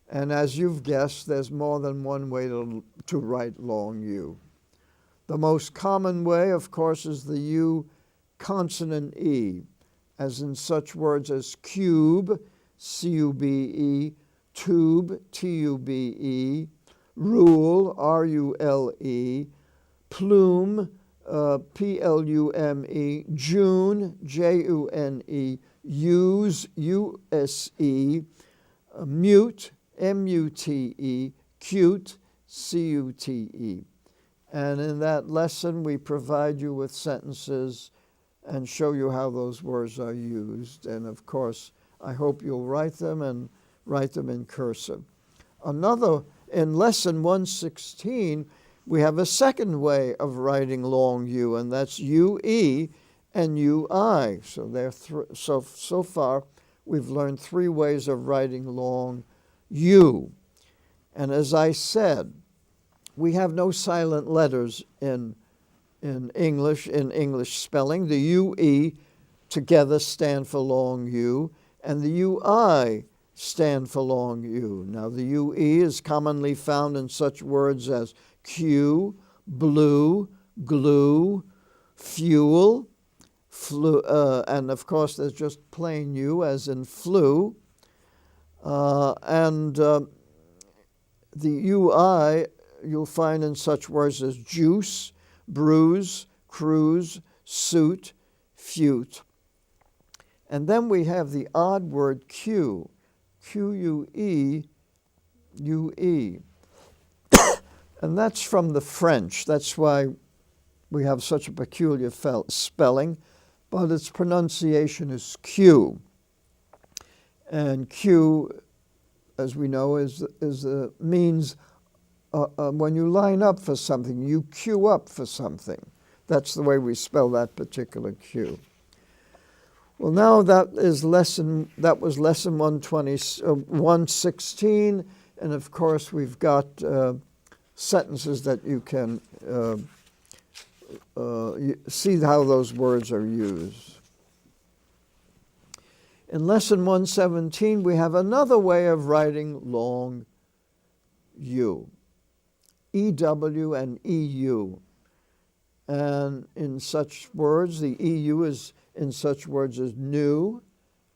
and as you've guessed, there's more than one way to write long U. The most common way, of course, is the U consonant E, as in such words as cube, C-U-B-E, tube, T-U-B-E, rule, R-U-L-E, plume, P-L-U-M-E, June, J-U-N-E, use, U-S-E, mute, M-U-T-E, cute, C-U-T-E. And in that lesson, we provide you with sentences and show you how those words are used. And of course, I hope you'll write them and write them in cursive. In lesson 116, we have a second way of writing long U, and that's U-E and U-I. So so far, we've learned three ways of writing long U. And as I said, we have no silent letters in English spelling. The U-E together stand for long U, and the U-I stand for long U. Now, the U-E is commonly found in such words as cue, blue, glue, fuel, and of course, there's just plain U, as in flu. The U-I you'll find in such words as juice, bruise, cruise, suit, fute. And then we have the odd word Q, Q-U-E, U-E. And that's from the French. That's why we have such a peculiar spelling, but its pronunciation is Q. And Q, as we know, means when you line up for something, you queue up for something. That's the way we spell that particular Q. Well, now that was lesson 116, and of course we've got sentences that you can see how those words are used. In lesson 117, we have another way of writing long U, EW and EU. And in such words, the EU is in such words as new,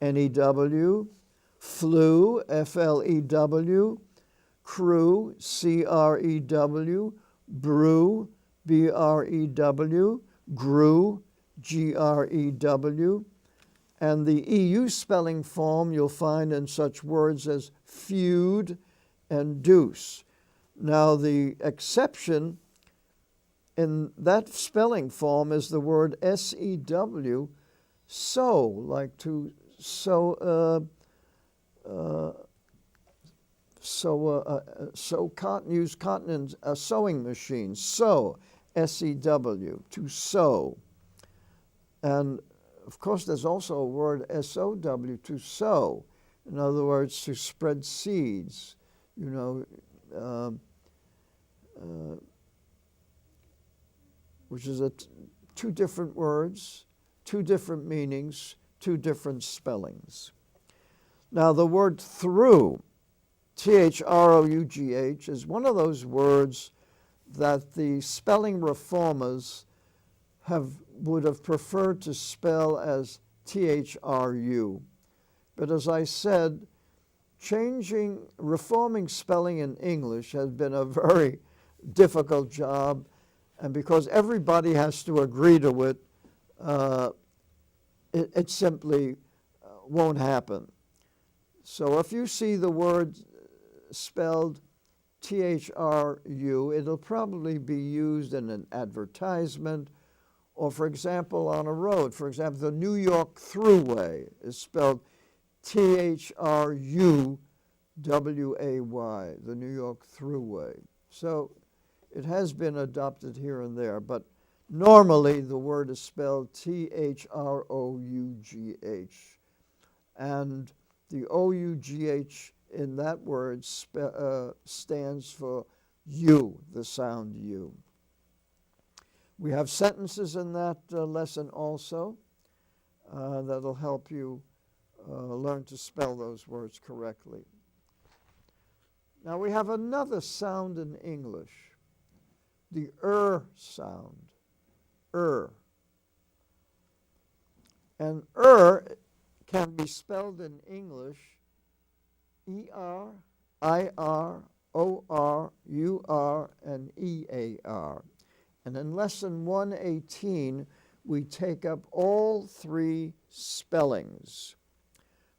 N-E-W, flew, F-L-E-W, crew, C-R-E-W, brew, B-R-E-W, grew, G-R-E-W. And the EU spelling form you'll find in such words as feud and deuce. Now, the exception in that spelling form is the word S-E-W, sew, like to sew, sew cotton, use cotton in a sewing machine, sew, S-E-W, to sew. And of course, there's also a word S-O-W, to sow. In other words, to spread seeds, which is two different words, two different meanings, two different spellings. Now, the word through, T-H-R-O-U-G-H, is one of those words that the spelling reformers would have preferred to spell as T-H-R-U. But as I said, reforming spelling in English has been a very difficult job, and because everybody has to agree to it, it simply won't happen. So if you see the word spelled T-H-R-U, it'll probably be used in an advertisement Or, for example, on a road, for example, the New York Thruway is spelled Thruway, the New York Thruway. So it has been adopted here and there, but normally the word is spelled Through. And the OUGH in that word stands for U, the sound U. We have sentences in that lesson also that'll help you learn to spell those words correctly. Now we have another sound in English, the sound, And can be spelled in English ER, IR, OR, UR, and EAR. And in lesson 118, we take up all three spellings.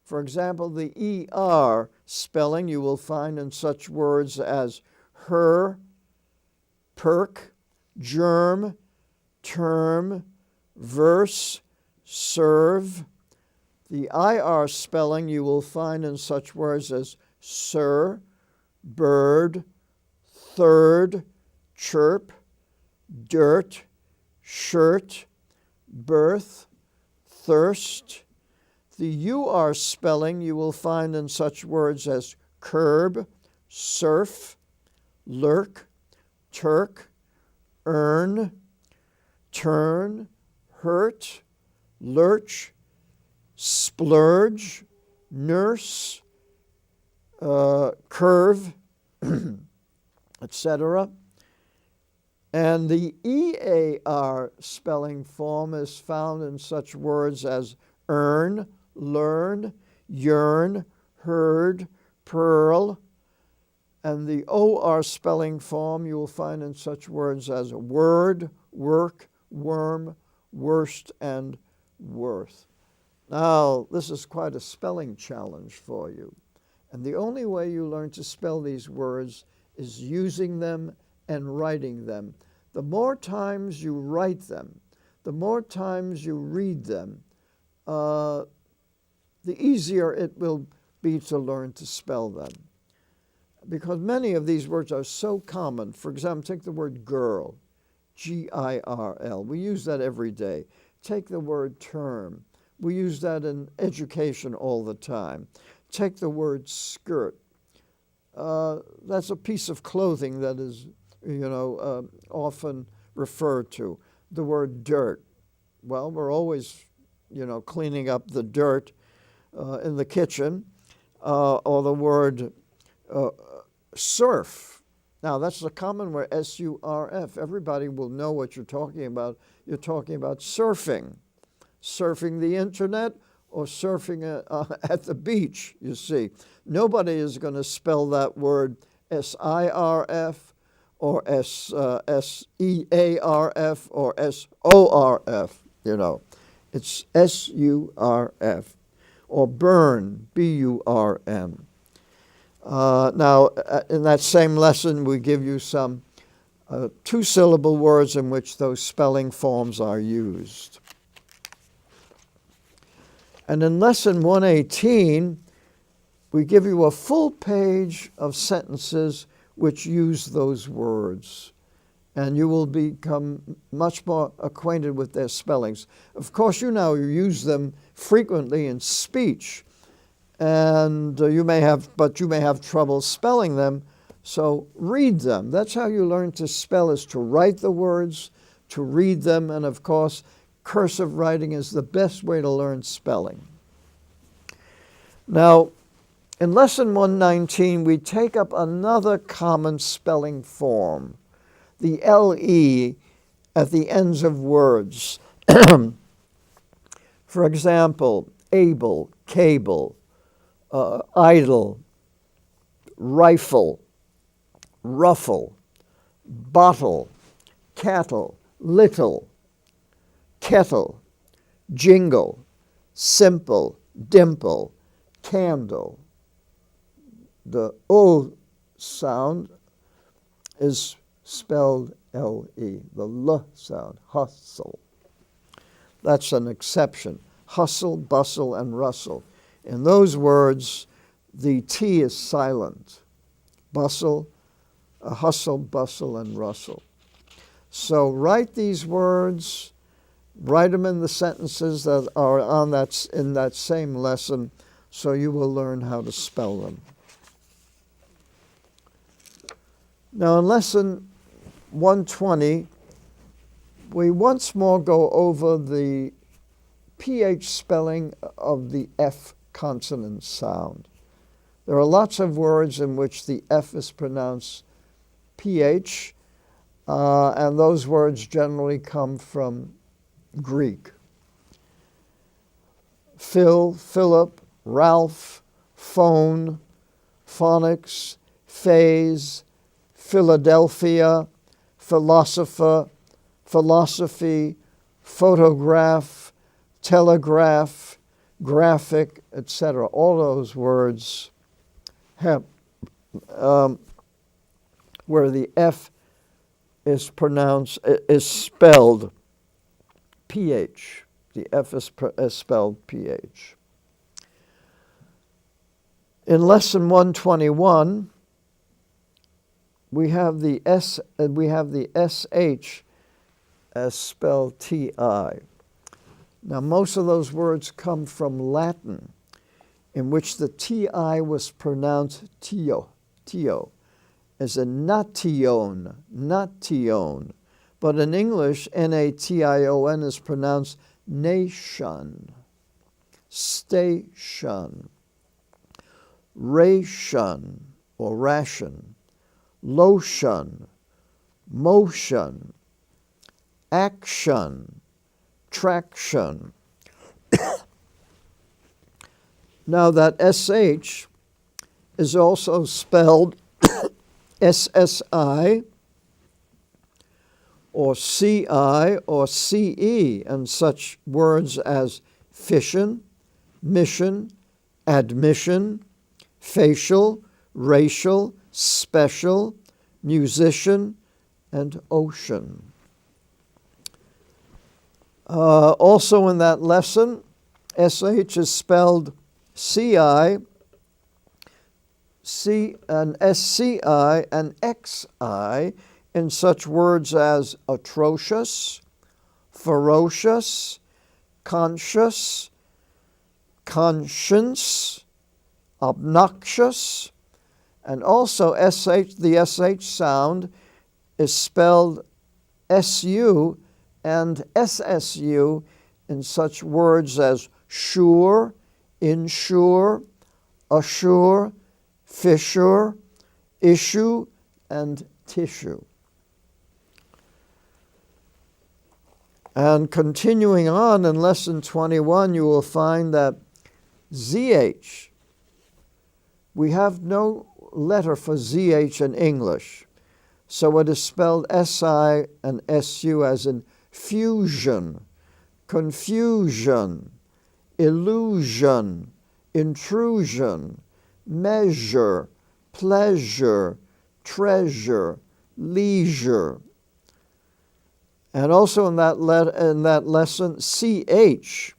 For example, the ER spelling you will find in such words as her, perk, germ, term, verse, serve. The IR spelling you will find in such words as sir, bird, third, chirp, dirt, shirt, birth, thirst. The UR spelling you will find in such words as curb, surf, lurk, Turk, earn, turn, hurt, lurch, splurge, nurse, curve, etc. And the EAR spelling form is found in such words as earn, learn, yearn, heard, pearl. And the OR spelling form you will find in such words as word, work, worm, worst, and worth. Now, this is quite a spelling challenge for you. And the only way you learn to spell these words is using them and writing them. The more times you write them, the more times you read them, the easier it will be to learn to spell them. Because many of these words are so common. For example, take the word girl, Girl. We use that every day. Take the word term. We use that in education all the time. Take the word skirt. That's a piece of clothing that is, often referred to. The word dirt. Well, we're always, cleaning up the dirt in the kitchen. Or the word surf. Now, that's a common word, SURF. Everybody will know what you're talking about. You're talking about surfing. Surfing the internet or surfing at the beach, you see. Nobody is going to spell that word SIRF or SEARF or SORF, It's SURF. Or burn, BURN. Now, in that same lesson, we give you some two-syllable words in which those spelling forms are used. And in lesson 118, we give you a full page of sentences which use those words. And you will become much more acquainted with their spellings. Of course, you now use them frequently in speech. And you may have trouble spelling them, so read them. That's how you learn to spell, is to write the words, to read them, and of course, cursive writing is the best way to learn spelling. Now, in lesson 119, we take up another common spelling form, the LE at the ends of words. For example, able, cable, idle, rifle, ruffle, bottle, cattle, little, kettle, jingle, simple, dimple, candle. The O sound is spelled LE, the L sound, hustle. That's an exception. Hustle, bustle, and rustle. In those words, the T is silent. Bustle, hustle, bustle, and rustle. So write these words, write them in the sentences that are in that same lesson, so you will learn how to spell them. Now in lesson 120, we once more go over the PH spelling of the F consonant sound. There are lots of words in which the F is pronounced PH, and those words generally come from Greek. Phil, Philip, Ralph, phone, phonics, phase, Philadelphia, philosopher, philosophy, photograph, telegraph, graphic, etc. All those words have where the F is spelled PH. The F is spelled PH. In lesson 121, we have the SH as spelled TI. Now, most of those words come from Latin, in which the TI was pronounced tio, as a nation. But in English, nation is pronounced nation, station, ration or ration, lotion, motion, action, traction. Now that SH is also spelled SSI or CI or CE in such words as fission, mission, admission, facial, racial, special, musician, and ocean. Also in that lesson, SH is spelled CI, and SCI, and XI in such words as atrocious, ferocious, conscious, conscience, obnoxious, and also the SH sound is spelled SU and SSU in such words as sure, insure, assure, fissure, issue, and tissue. And continuing on in lesson 21, you will find that ZH, we have no letter for ZH in English, so it is spelled SI and SU as in fusion, confusion, illusion, intrusion, measure, pleasure, treasure, leisure. And also in that lesson, CH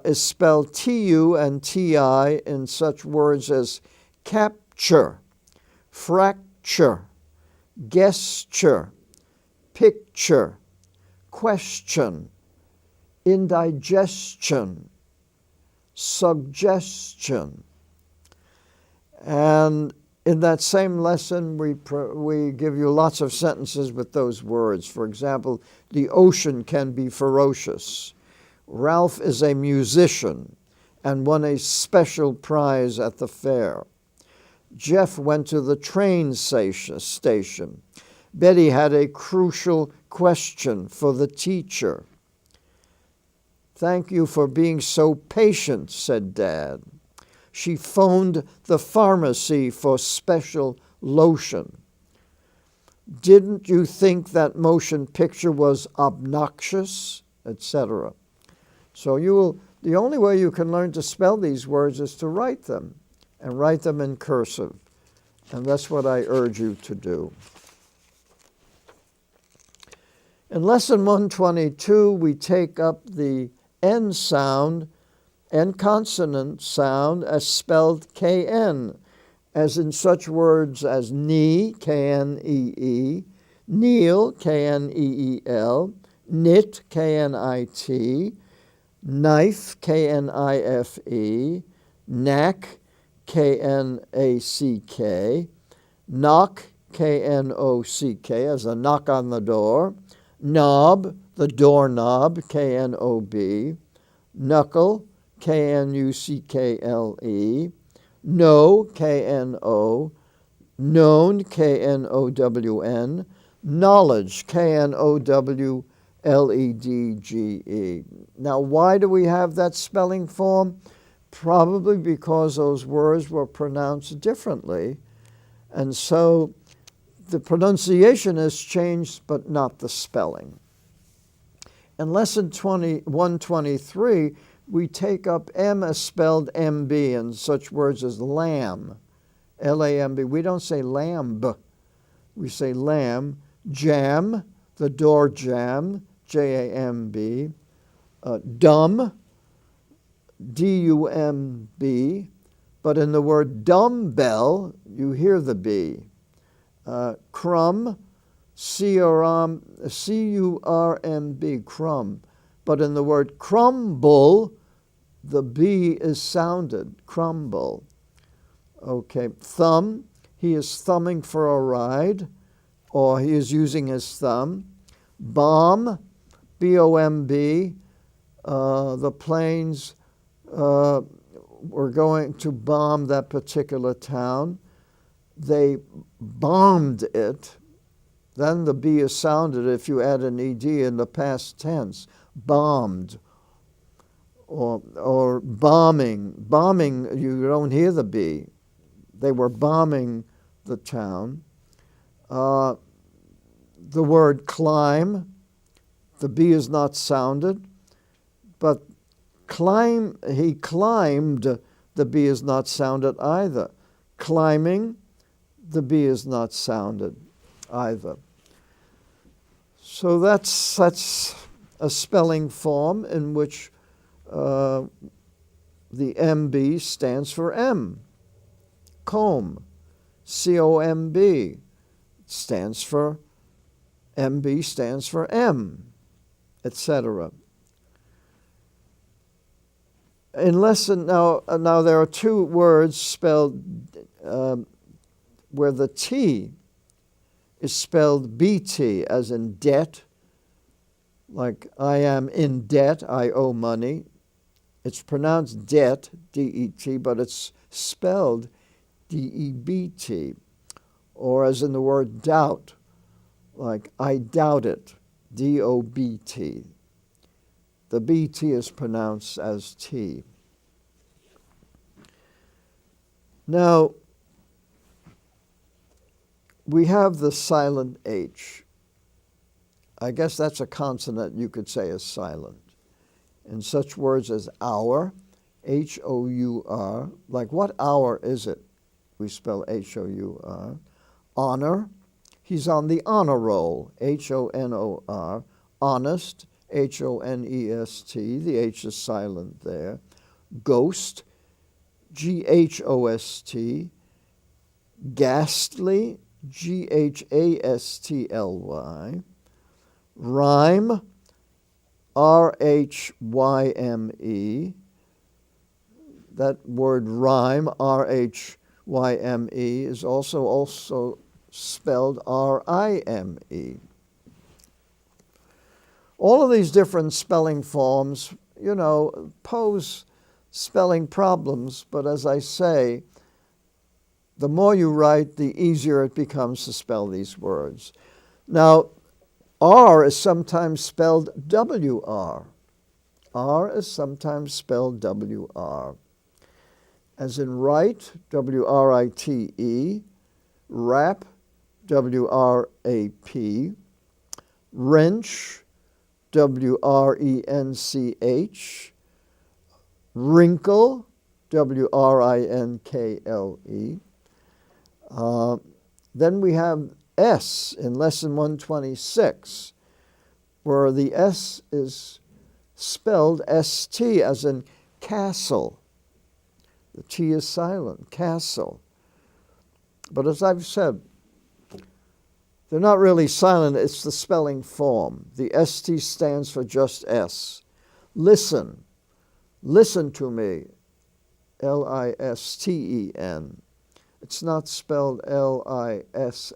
is spelled TU and TI in such words as capture, fracture, gesture, picture, question, indigestion, suggestion. And in that same lesson, we give you lots of sentences with those words. For example, the ocean can be ferocious. Ralph is a musician and won a special prize at the fair. Jeff went to the train station. Betty had a crucial question for the teacher. Thank you for being so patient, said Dad. She phoned the pharmacy for special lotion. Didn't you think that motion picture was obnoxious, etc.? So the only way you can learn to spell these words is to write them, and write them in cursive. And that's what I urge you to do. In Lesson 122, we take up the N sound, N consonant sound, as spelled KN, as in such words as knee, Knee, kneel, Kneel, knit, Knit, knife, Knife, knack, Knack, knock, Knock, as a knock on the door, knob, the doorknob, Knob, knuckle, Knuckle, know, Kno, known, Known, knowledge, Knowledge. Now, why do we have that spelling form? Probably because those words were pronounced differently, and so the pronunciation has changed, but not the spelling. In Lesson 123, we take up M as spelled MB in such words as lamb, Lamb. We don't say lamb, we say lamb. Jam, the door jam, Jamb. Dumb, Dumb, but in the word dumbbell, you hear the B. Crumb, Curmb, crumb. But in the word crumble, the B is sounded, crumble. Okay, thumb, he is thumbing for a ride, or he is using his thumb. Bomb, B-O-M-B, the planes were going to bomb that particular town. They bombed it. Then the B is sounded if you add an ED in the past tense. Bombed. Or bombing. Bombing, you don't hear the B. They were bombing the town. The word climb, the B is not sounded, but he climbed, the B is not sounded either. Climbing, the B is not sounded either. So that's a spelling form in which the MB stands for M. Comb, C-O-M-B, MB stands for M, etc. In lesson, now there are two words spelled where the T is spelled BT, as in debt, like I am in debt, I owe money. It's pronounced debt, D-E-T, but it's spelled D-E-B-T. Or as in the word doubt, like I doubt it, D-O-B-T. The B-T is pronounced as T. Now, we have the silent H. I guess that's a consonant you could say is silent. In such words as hour, H-O-U-R, like what hour is it? We spell H-O-U-R. Honor, he's on the honor roll, H-O-N-O-R. Honest, H-O-N-E-S-T, the H is silent there. Ghost, G-H-O-S-T. Ghastly, G-H-A-S-T-L-Y. Rhyme, R-H-Y-M-E. That word rhyme, R-H-Y-M-E, is also spelled R-I-M-E. All of these different spelling forms, pose spelling problems, but as I say, the more you write, the easier it becomes to spell these words. Now, R is sometimes spelled W-R. R is sometimes spelled W-R. As in write, W-R-I-T-E, wrap, W-R-A-P, wrench, W-R-E-N-C-H, wrinkle, W-R-I-N-K-L-E. Then we have S in Lesson 126. where the S is spelled ST, as in castle. The T is silent, castle. But as I've said, they're not really silent, it's the spelling form. The ST stands for just S. Listen. Listen to me. Listen. It's not spelled Listen, it's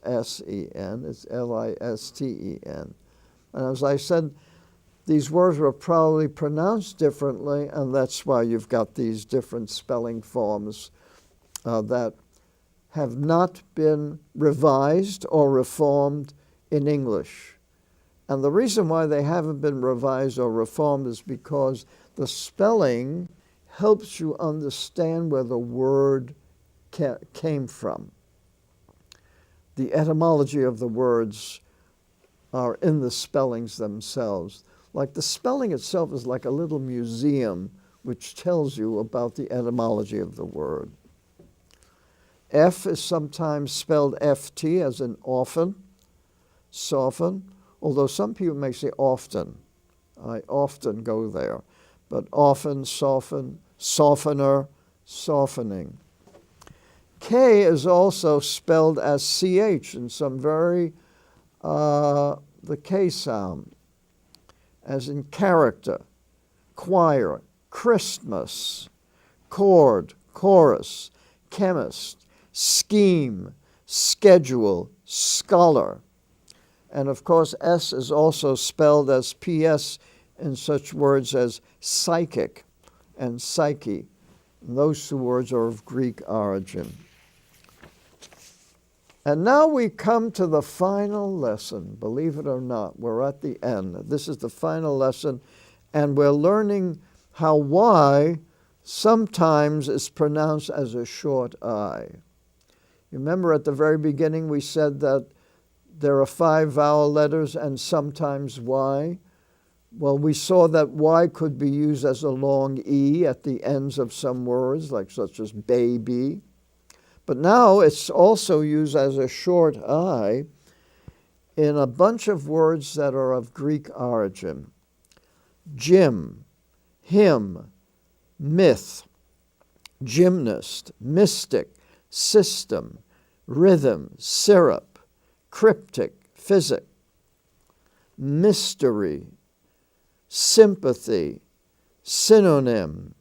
Listen. And as I said, these words were probably pronounced differently, and that's why you've got these different spelling forms that have not been revised or reformed in English. And the reason why they haven't been revised or reformed is because the spelling helps you understand where the word came from. The etymology of the words are in the spellings themselves. Like the spelling itself is like a little museum which tells you about the etymology of the word. F is sometimes spelled FT, as in often, soften, although some people may say often. I often go there. But often, soften, softener, softening. K is also spelled as CH in some the K sound, as in character, choir, Christmas, chord, chorus, chemist, scheme, schedule, scholar. And of course, S is also spelled as PS in such words as psychic and psyche. And those two words are of Greek origin. And now we come to the final lesson. Believe it or not, we're at the end. This is the final lesson, and we're learning how Y sometimes is pronounced as a short I. You remember at the very beginning we said that there are 5 vowel letters and sometimes Y. Well, we saw that Y could be used as a long E at the ends of some words, like such as baby. But now it's also used as a short I in a bunch of words that are of Greek origin. Gym, hymn, myth, gymnast, mystic, system, rhythm, syrup, cryptic, physic, mystery, sympathy, synonym,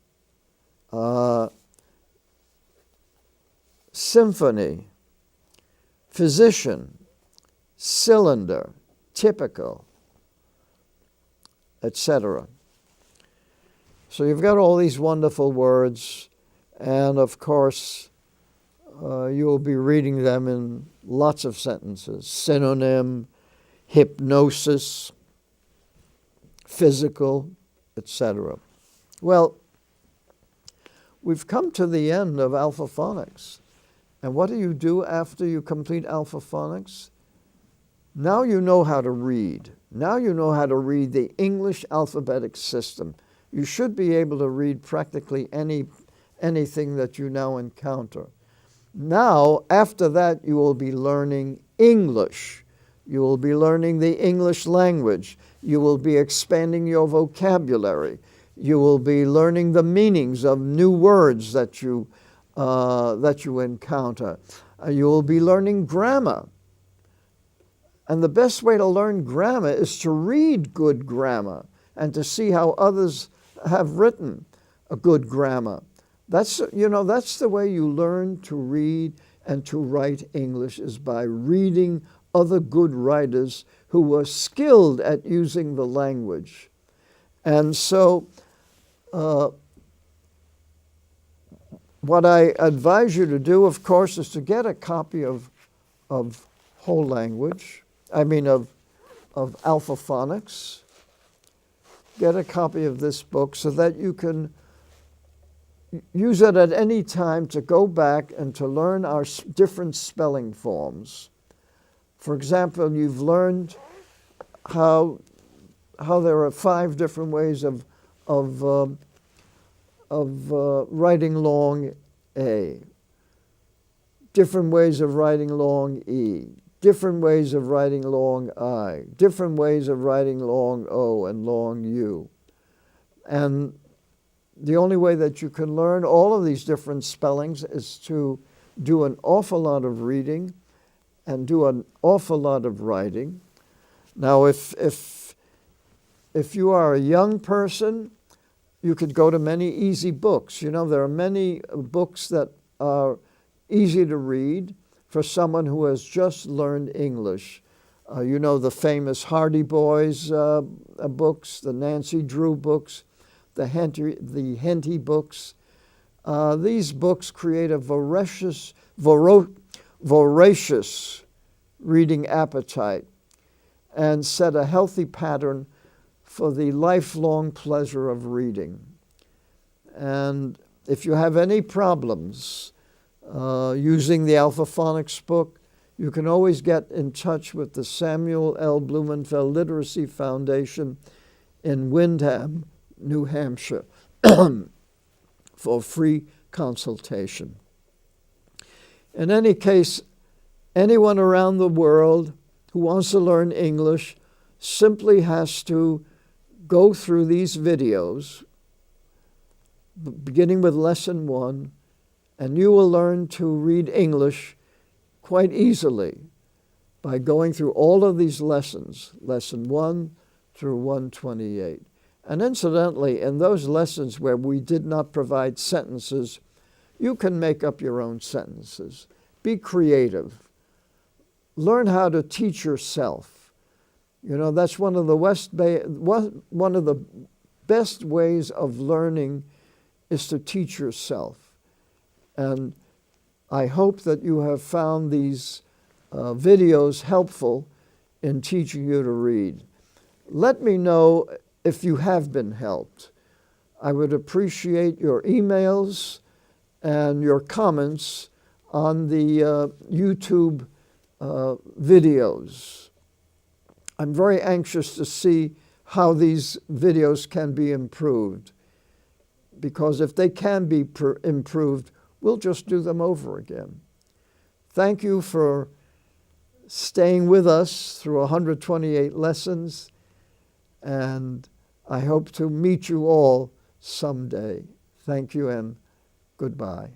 symphony, physician, cylinder, typical, etc. So you've got all these wonderful words, and of course, you'll be reading them in lots of sentences. Synonym, hypnosis, physical, etc. Well, we've come to the end of Alpha Phonics. And what do you do after you complete Alpha Phonics? Now you know how to read. Now you know how to read the English alphabetic system. You should be able to read practically anything that you now encounter. Now, after that, you will be learning English. You will be learning the English language. You will be expanding your vocabulary. You will be learning the meanings of new words that you encounter. You will be learning grammar. And the best way to learn grammar is to read good grammar and to see how others have written a good grammar. That's the way you learn to read and to write English, is by reading other good writers who were skilled at using the language. And so what I advise you to do, of course, is to get a copy of whole language, of Alpha Phonics. Get a copy of this book so that you can use it at any time to go back and to learn our different spelling forms. For example, you've learned how there are 5 different ways of writing long A, different ways of writing long E, different ways of writing long I, different ways of writing long O and long U. And the only way that you can learn all of these different spellings is to do an awful lot of reading and do an awful lot of writing. Now, if you are a young person, you could go to many easy books. You know, there are many books that are easy to read for someone who has just learned English. You know, the famous Hardy Boys books, the Nancy Drew books, the Henty books. These books create a voracious reading appetite and set a healthy pattern for the lifelong pleasure of reading. And if you have any problems using the Alpha Phonics book, you can always get in touch with the Samuel L. Blumenfeld Literacy Foundation in Windham, New Hampshire, for free consultation. In any case, anyone around the world who wants to learn English simply has to go through these videos, beginning with lesson 1, and you will learn to read English quite easily by going through all of these lessons, lesson 1 through 128. And incidentally, in those lessons where we did not provide sentences, you can make up your own sentences. Be creative. Learn how to teach yourself. You know, that's one of the best ways of learning is to teach yourself. And I hope that you have found these videos helpful in teaching you to read. Let me know if you have been helped. I would appreciate your emails and your comments on the YouTube videos. I'm very anxious to see how these videos can be improved, because if they can be improved, we'll just do them over again. Thank you for staying with us through 128 lessons, and I hope to meet you all someday. Thank you and goodbye.